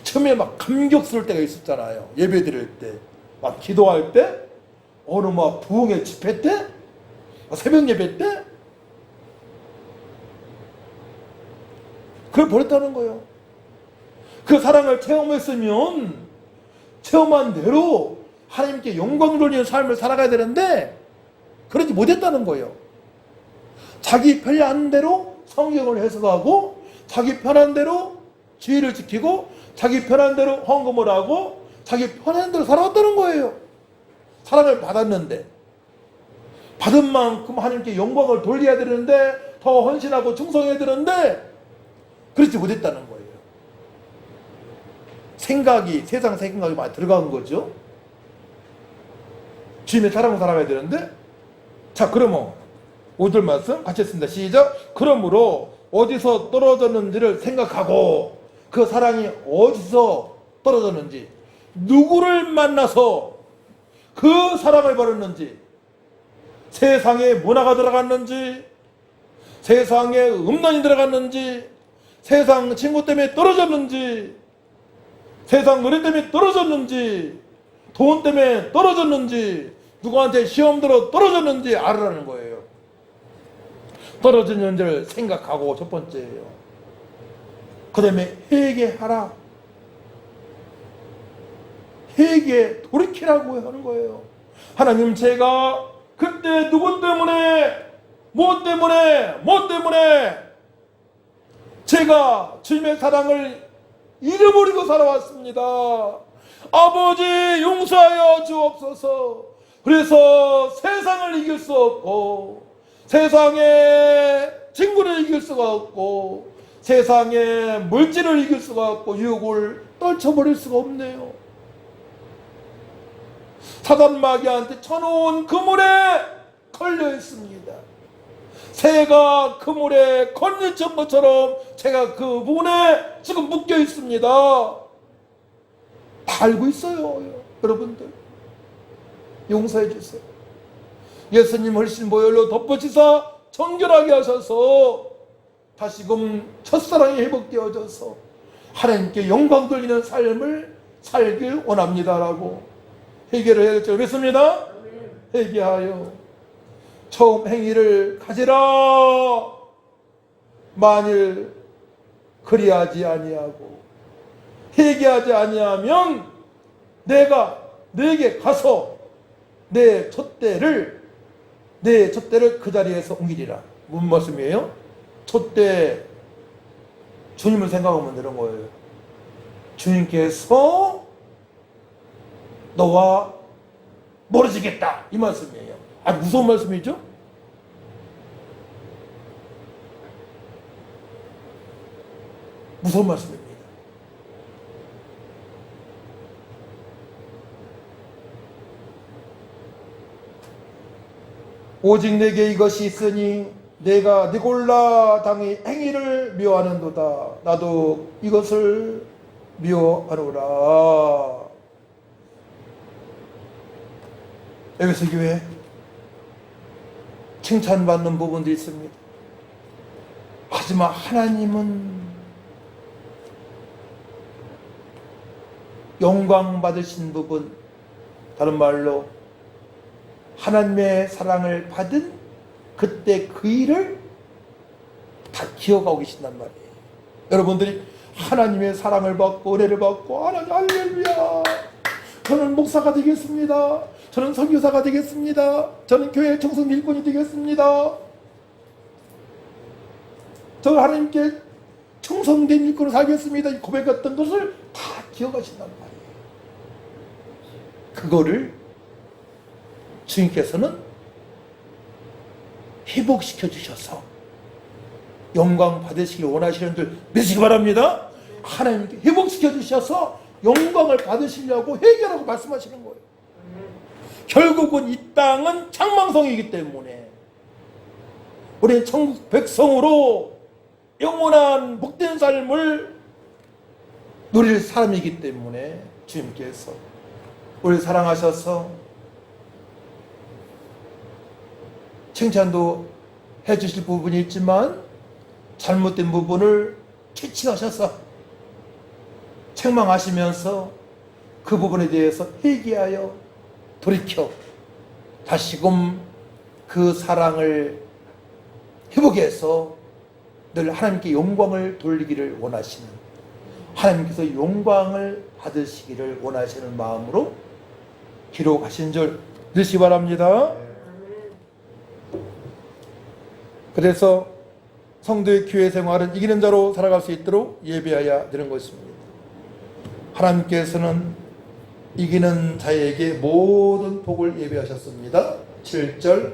처음에 막 감격스러울 때가 있었잖아요. 예배 드릴 때, 막 기도할 때, 어느 막 부흥의 집회 때, 새벽 예배 때, 그걸 버렸다는 거예요. 그 사랑을 체험했으면 체험한 대로 하나님께 영광 돌리는 삶을 살아가야 되는데 그러지 못했다는 거예요. 자기 편한 대로 성경을 해석하고 자기 편한 대로 주의를 지키고 자기 편한 대로 헌금을 하고 자기 편한 대로 살아왔다는 거예요. 사랑을 받았는데 받은 만큼 하나님께 영광을 돌려야 되는데 더 헌신하고 충성해야 되는데 그렇지 못했다는 거예요. 세상 생각이 많이 들어간 거죠. 주님의 사랑을 살아가야 되는데 자 그러면 5절 말씀 같이 했습니다. 시작. 그러므로 어디서 떨어졌는지를 생각하고 그 사랑이 어디서 떨어졌는지 누구를 만나서 그 사랑을 버렸는지 세상에 문화가 들어갔는지 세상에 음란이 들어갔는지 세상 친구 때문에 떨어졌는지 세상 노래 때문에 떨어졌는지 돈 때문에 떨어졌는지 누구한테 시험 들어 떨어졌는지 알으라는 거예요. 떨어졌는지를 생각하고 첫 번째예요. 그 다음에 회개하라. 회개 돌이키라고 하는 거예요. 하나님 제가 그때 누구 때문에 뭐 때문에 제가 주님의 사랑을 잃어버리고 살아왔습니다. 아버지 용서하여 주옵소서. 그래서 세상을 이길 수 없고 세상의 친구를 이길 수가 없고 세상의 물질을 이길 수가 없고 유혹을 떨쳐버릴 수가 없네요. 사단 마귀한테 쳐놓은 그물에 걸려 있습니다. 새가 그물에 걸리친 것처럼 제가 그 문에 지금 묶여 있습니다. 다 알고 있어요. 여러분들 용서해 주세요. 예수님 훨씬 보혈로 덮어지사 정결하게 하셔서 다시금 첫사랑이 회복되어져서 하나님께 영광 돌리는 삶을 살길 원합니다라고 회개를 해야 될 줄 믿습니다. 회개하여 처음 행위를 가지라. 만일 그리하지 아니하고 회개하지 아니하면 내가 너에게 가서 내 촛대를 그 자리에서 옮기리라. 무슨 말씀이에요? 촛대 주님을 생각하면 되는 거예요. 주님께서 너와 멀어지겠다 이 말씀이에요. 아주 무서운 말씀이죠. 무서운 말씀입니다. 오직 내게 이것이 있으니 내가 니골라 당의 행위를 미워하는도다. 나도 이것을 미워하노라. 에베소 교회 칭찬받는 부분도 있습니다. 하지만 하나님은 영광 받으신 부분, 다른 말로 하나님의 사랑을 받은 그때 그 일을 다 기억하고 계신단 말이에요. 여러분들이 하나님의 사랑을 받고 은혜를 받고 하나님 할렐루야, 저는 목사가 되겠습니다, 저는 선교사가 되겠습니다, 저는 교회 청소 일꾼이 되겠습니다, 저는 하나님께 충성된 일꾼으로 살겠습니다, 고백했던 것을 다 기억하신단 말이에요. 그거를 주님께서는 회복시켜 주셔서 영광 받으시길 원하시는 줄 믿으시기 바랍니다. 하나님께 회복시켜 주셔서 영광을 받으시려고 해결하고 말씀하시는 거예요. 결국은 이 땅은 창망성이기 때문에 우리 천국 백성으로 영원한 복된 삶을 누릴 사람이기 때문에 주님께서 우리를 사랑하셔서 칭찬도 해주실 부분이 있지만 잘못된 부분을 캐치하셔서 책망하시면서 그 부분에 대해서 회개하여 돌이켜 다시금 그 사랑을 회복해서 늘 하나님께 영광을 돌리기를 원하시는, 하나님께서 영광을 받으시기를 원하시는 마음으로 기록하신 줄 믿으시기 바랍니다. 그래서 성도의 교회 생활은 이기는 자로 살아갈 수 있도록 예배해야 되는 것입니다. 하나님께서는 이기는 자에게 모든 복을 예배하셨습니다. 7절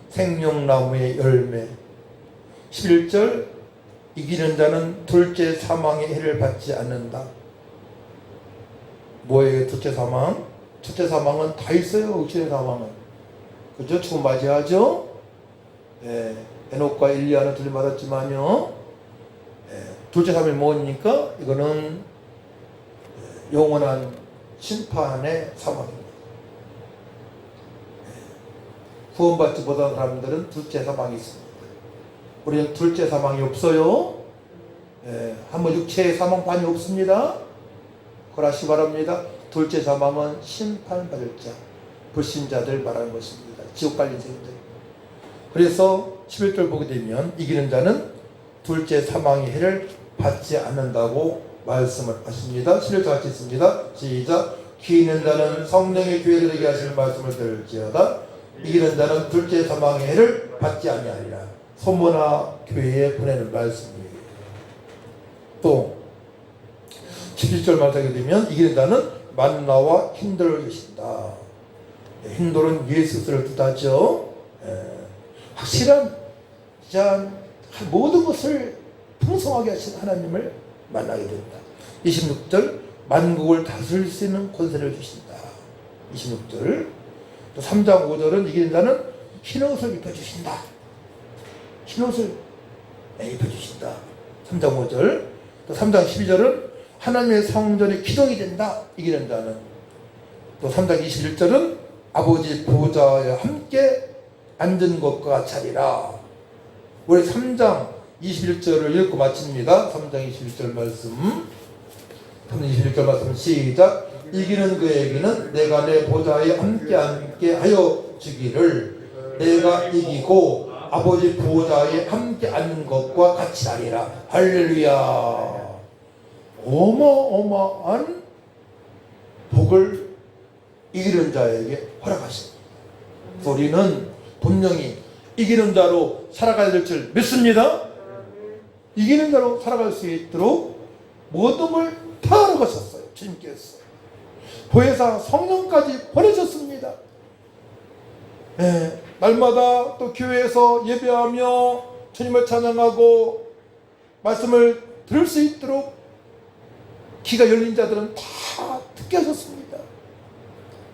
생명나무의 열매, 11절 이기는 자는 둘째 사망의 해를 받지 않는다. 뭐예요 둘째 사망? 첫째 사망은 다 있어요. 육신의 사망은, 그죠? 죽음 맞이하죠. 에녹과 엘리야는 들림받았지만요, 둘째 사망이 뭐니까 이거는 영원한 심판의 사망입니다. 구원받지 못한 사람들은 둘째 사망이 있습니다. 우리는 둘째 사망이 없어요. 한번 육체의 사망판이 없습니다. 그러시기 바랍니다. 둘째 사망은 심판받을 자, 불신자들 말하는 것입니다. 지옥 갈 인생들. 그래서 11절 보게 되면 이기는 자는 둘째 사망의 해를 받지 않는다고 말씀을 하십니다. 11절 같이 있습니다. 시작. 귀 있는 자는 성령의 교회를 되게 하시는 말씀을 들을지어다. 이기는 자는 둘째 사망의 해를 받지 아니하리라. 소모나 교회에 보내는 말씀이에요. 또 17절 말하게 되면 이기는 자는 만나와 흰돌을 주신다. 흰돌은 예수를 뜻하죠. 확실한 모든 것을 풍성하게 하신 하나님을 만나게 된다. 26절 만국을 다스릴 수 있는 권세를 주신다. 26절 또 3장 5절은 이기는 자는 흰옷을 입혀주신다. 흰옷을 입혀주신다. 3장 5절 또 3장 12절은 하나님의 성전의 기둥이 된다. 이기는 자는. 또 3장 21절은 아버지 보좌에 함께 앉은 것과 같이 하리라. 우리 3장 21절을 읽고 마칩니다. 3장 21절 말씀. 3장 21절 말씀 시작. 이기는 그에게는 내가 내 보좌에 함께 하여 주기를 내가 이기고 아버지 보좌에 함께 앉는 것과 같이 하리라. 할렐루야. 어마어마한 복을 이기는 자에게 허락하십니다. 우리는 분명히 이기는 자로 살아가야 될 줄 믿습니다. 이기는 자로 살아갈 수 있도록 모든 걸 다 허락하셨어요. 주님께서. 보혜사 성령까지 보내셨습니다. 네, 날마다 또 교회에서 예배하며 주님을 찬양하고 말씀을 들을 수 있도록 귀가 열린 자들은 다 듣게 하셨습니다.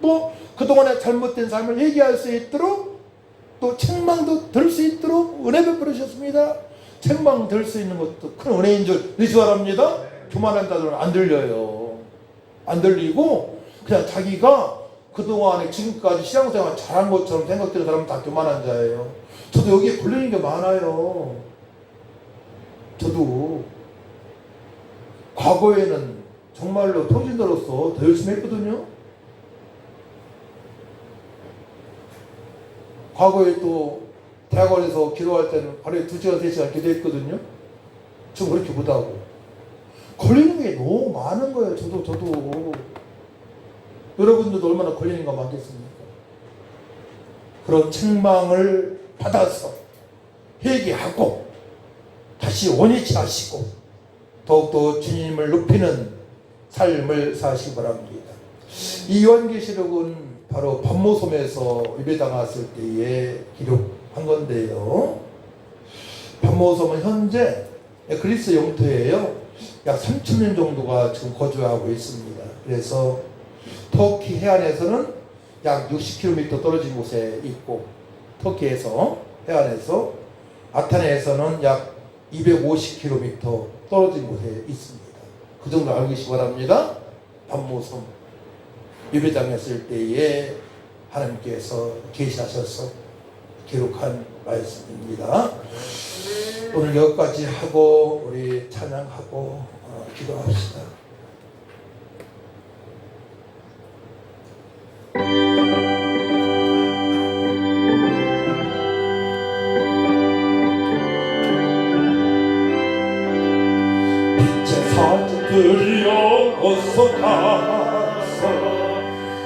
또 그동안의 잘못된 삶을 회개할 수 있도록 또 책망도 들을 수 있도록 은혜 베풀으셨습니다. 책망 들을 수 있는 것도 큰 은혜인 줄 믿으시 바랍니다. 교만한 자들은 안 들려요. 안 들리고 그냥 자기가 그동안에 지금까지 신앙생활 잘한 것처럼 생각되는 사람은 다 교만한 자예요. 저도 여기에 걸리는 게 많아요. 저도 과거에는 정말로 평신도로서 더 열심히 했거든요. 과거에 또 대학원에서 기도할 때는 하루에 2시간, 3시간 기도했거든요. 지금 그렇게 못하고 걸리는 게 너무 많은 거예요. 저도 여러분들도 얼마나 걸리는 거 많겠습니까? 그런 책망을 받아서 회개하고 다시 원위치 하시고 더욱더 주님을 높이는 삶을 사시기 바랍니다. 이 요한계시록은 바로 반모섬에서 예배당했을 때에 기록한 건데요. 반모섬은 현재 그리스 영토예요. 약 3,000년 정도가 지금 거주하고 있습니다. 그래서 터키 해안에서는 약 60km 떨어진 곳에 있고, 터키에서 해안에서 아테네에서는 약 250km 떨어진 곳에 있습니다. 그 정도 알고 계시기 바랍니다. 반모섬 예배당했을 때에 하나님께서 계시하셔서 기록한 말씀입니다. 오늘 여기까지 하고 우리 찬양하고 기도합시다. 빛의 사자들이여 어서 나서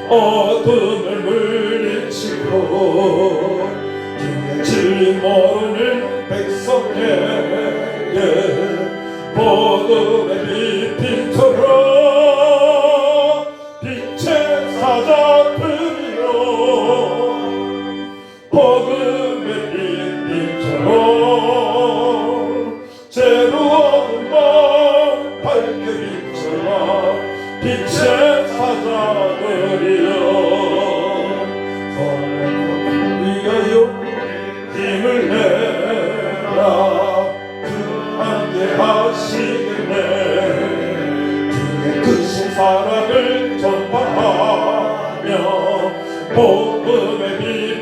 어둠을 물리치고 진리 모르는 백성에게 복음의 빛처럼 빛의 사자들이여 복음의 빛처럼 새로운 마음 밝게 비춰라 빛의 사자들이여 위하여 힘을 내라 주 함께 하시겠네 주의 크신 사랑을 전파하며 복음의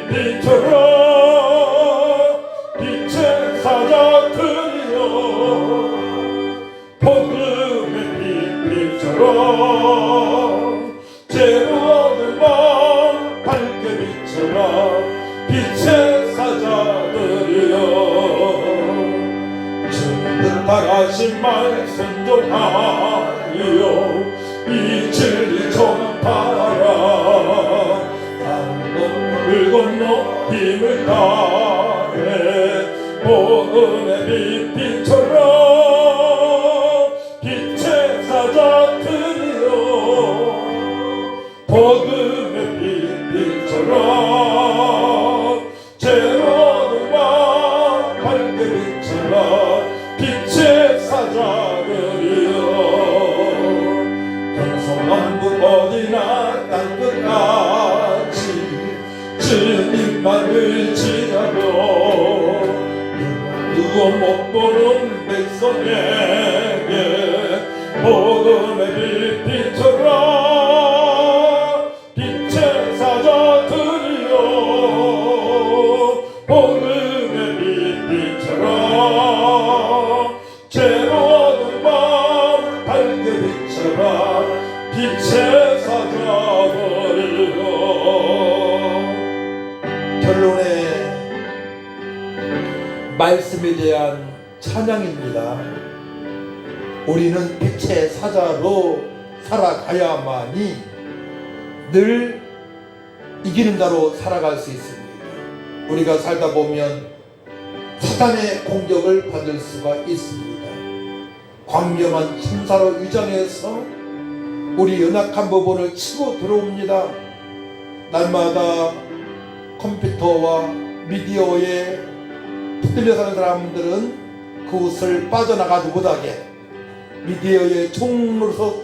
빛처럼 빛의 사자들이여 복음의 빛처럼 죄로워는 마음 밝게 비춰라 빛의 사자들이여 주는 다가신 말씀 전하여 이 진리 전파하라 강을 건너 힘을 다해 복음의 빛처럼 빛의 사자들이여 복음의 빛처럼 죄로는 마음 밝게 비춰라 빛의 사자들이여 동서남북 어디나 땅끝까지 주님만 의지하며 누워 못 보는 백성에게 복음의 빛처럼 빛의 사자들이여 복음의 빛처럼 죄로워는 마음 밝게 비춰라 빛의 사자들이여 결론에 말씀에 대한 찬양입니다. 우리는 빛의 사자로 살아가야만이 늘 이기는 자로 살아갈 수 있습니다. 우리가 살다 보면 사단의 공격을 받을 수가 있습니다. 광명한 천사로 위장해서 우리 연약한 부분을 치고 들어옵니다. 날마다 컴퓨터와 미디어에 붙들려 사는 사람들은 그것을 빠져나가지 못하게 미디어의 종로서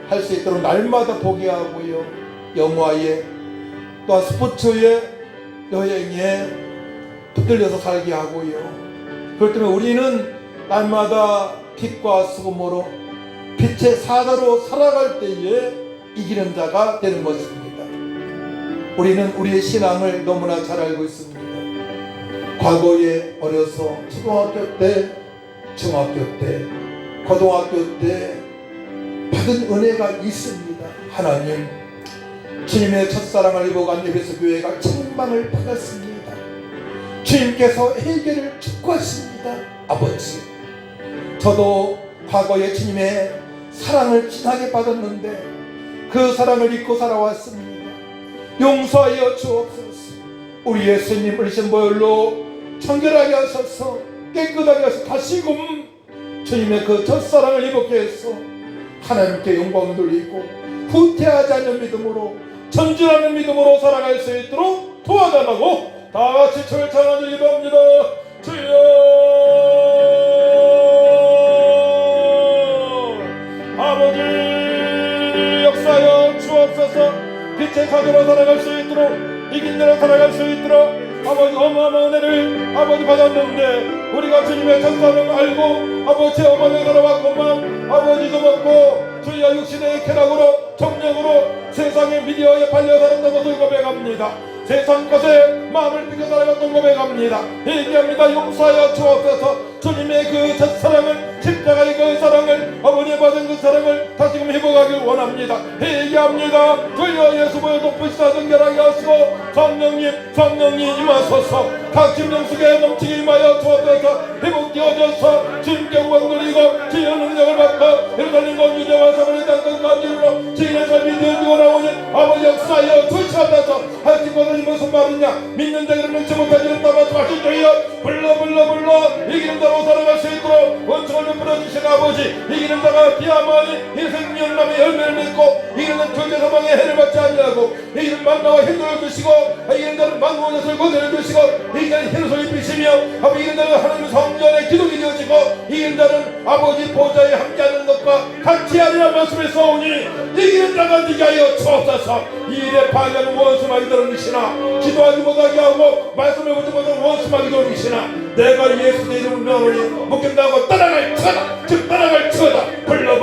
할 수 있도록 날마다 보게 하고요. 영화에 또한 스포츠에 여행에 붙들려서 살게 하고요. 그렇기 때문에 우리는 날마다 빛과 수금으로 빛의 사자로 살아갈 때에 이기는 자가 되는 것입니다. 우리는 우리의 신앙을 너무나 잘 알고 있습니다. 과거에 어려서 초등학교 때, 중학교 때, 고등학교 때 받은 은혜가 있습니다. 하나님, 주님의 첫사랑을 입어간 예배소 교회가 책망을 받았습니다. 주님께서 회개를 촉구하십니다. 아버지, 저도 과거에 주님의 사랑을 진하게 받았는데 그 사랑을 잊고 살아왔습니다. 용서하여 주옵소서. 우리 예수님 어리신 보혈로 청결하게 하셔서 깨끗하게 하셔서 다시금 주님의 그 첫사랑을 입었게 해서 하나님께 영광을 돌리고 후퇴하지 않는 믿음으로 전진하는 믿음으로 살아갈 수 있도록 도와달라고 다같이 절찬하는 기도합니다. 주여, 아버지 역사여 주옵소서. 빛의 사도로 살아갈 수 있도록 이긴 자로 살아갈 수 있도록 아버지 어마어마한 은혜를 아버지 받았는데 우리가 주님의 첫사랑을 알고 아버지 어마어마하게 살아왔건만 아버지도 먹고 주여 육신의 쾌락으로 정력으로 세상의 미디어에 팔려 살았던 것을 고백합니다. 세상 것에 마음을 뺏겨 살아갔던 고백합니다. 얘기합니다. 용서하여 주옵소서. 주님의 그 첫사랑을 십자가의 그 사랑을 아버지 받은 그 사랑을 다시금 회복하길 원합니다. 얘기합니다. 주여 예수보여 높으시다 정결하게 하시고 성령님 임하소서. 각 심령 속에 넘치게 임하여 주옵소서. 회복되어져서 주님께 영광 돌리고 주의 능력을 받고 예루살렘과 유대와 사마리아 땅까지 이르러 주의 삶이 되어지고 나오니 아버지 역사하여 주시옵소서. 하신 것은 무슨 말이냐? 믿는 자들은 믿지 못하지 않다 말씀하시오여. 불러 이기는 자로 살아갈 수 있도록 원청을 베풀어주신 아버지, 이기는 자가 비하마니 이 생명나무의 열매를 맺고 이기는 존재 사망의 해를 받지 아니하고 이기는 만나와 힘을 주시고 이기는 자는 만국의 것을 거두어 주시고 이기는 흰옷을 입히시며 아버지 이기는 자는 하나님의 성전의 기둥이 되어지고 이기는 자는 아버지 보좌에 함께하는 것과 같이 하리라 말씀했사오니 이기는 자가 되게 하여 주옵소서. 이 일에 파괴하는 원수마귀 들으시나 기도하지 못하게 하고 말씀을 보지 못하는 원수마귀 들으시나 내가 예수 내 이름을 명하노니 묶인다고 따라갈지어다. 즉 따라갈지어다. 불러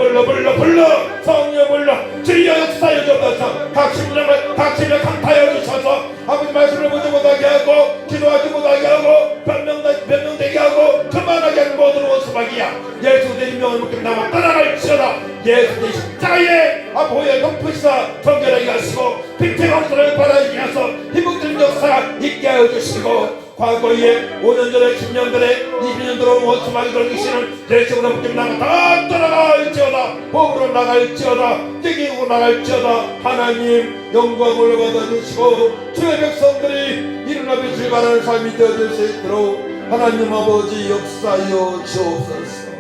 성령 불러 주여 역사여 주옵소서. 각 심령을 강타하여 주셔서 아버지 말씀을 보지 못하게 하고 기도하지 못하게 하고 변명되게 하고 그만하게 하는 모든 원수마귀야 예수 내 이름을 묶인다고 따라갈지어다. 예수 내 십자가에 보혈 높으시다 정결하게 하시고 빛의 원수를 바라게 하셔서 희복된 역사 있게 하여 주시고 과거에 5년 전에 10년 전에 20년 들어온 원수마귀 돌기시는 예수로 묶임나가 다 떠나갈지어다. 복으로 나갈지어다. 뛰기고 나갈지어다. 하나님 영광을 올려받아 주시고 주의 백성들이 일어나 빛을 발하는 삶이 되어질 수 있도록 하나님 아버지 역사여 주옵소서.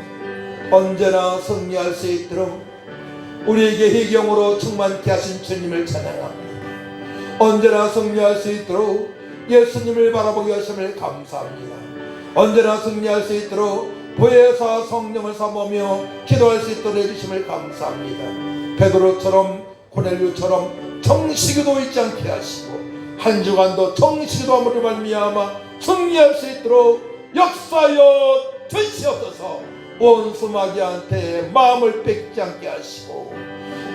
언제나 승리할 수 있도록 우리에게 희경으로 충만케 하신 주님을 찬양합니다. 언제나 승리할 수 있도록 예수님을 바라보게 하심을 감사합니다. 언제나 승리할 수 있도록 보혜사 성령을 삼으며 기도할 수 있도록 해주심을 감사합니다. 베드로처럼 고넬료처럼 정식이도 잊지 않게 하시고 한 주간도 정식이도 말미암아 승리할 수 있도록 역사여 주시옵소서. 원수마귀한테 마음을 뺏지 않게 하시고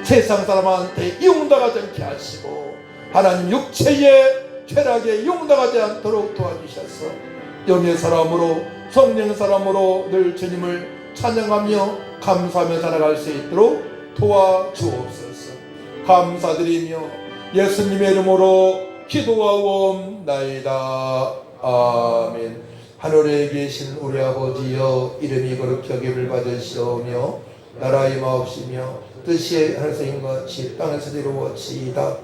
세상 사람한테 이용당하지 않게 하시고 하나님 육체의 쾌락에 용당하지 않도록 도와주셔서 영의 사람으로 성령의 사람으로 늘 주님을 찬양하며 감사하며 살아갈 수 있도록 도와주옵소서. 감사드리며 예수님의 이름으로 기도하옵나이다. 아멘. 하늘에 계신 우리 아버지여 이름이 거룩히 여김을 받으시오며 나라의 마옵시며 뜻이 하늘에서 인같이 땅에서 이루어지이다.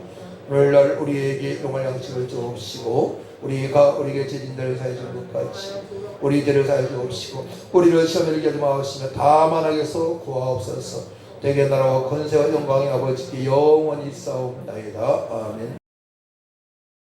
오늘날 우리에게 용할 양식을 주옵시고 우리가 우리에게 죄진 자를 사해 준 것 같이 우리 죄를 사해 주옵시고 우리를 시험에 들게 하지 마옵시며 다만 악에서 구하옵소서. 대개 나라와 권세와 영광이 아버지께 영원히 있사옵나이다. 아멘.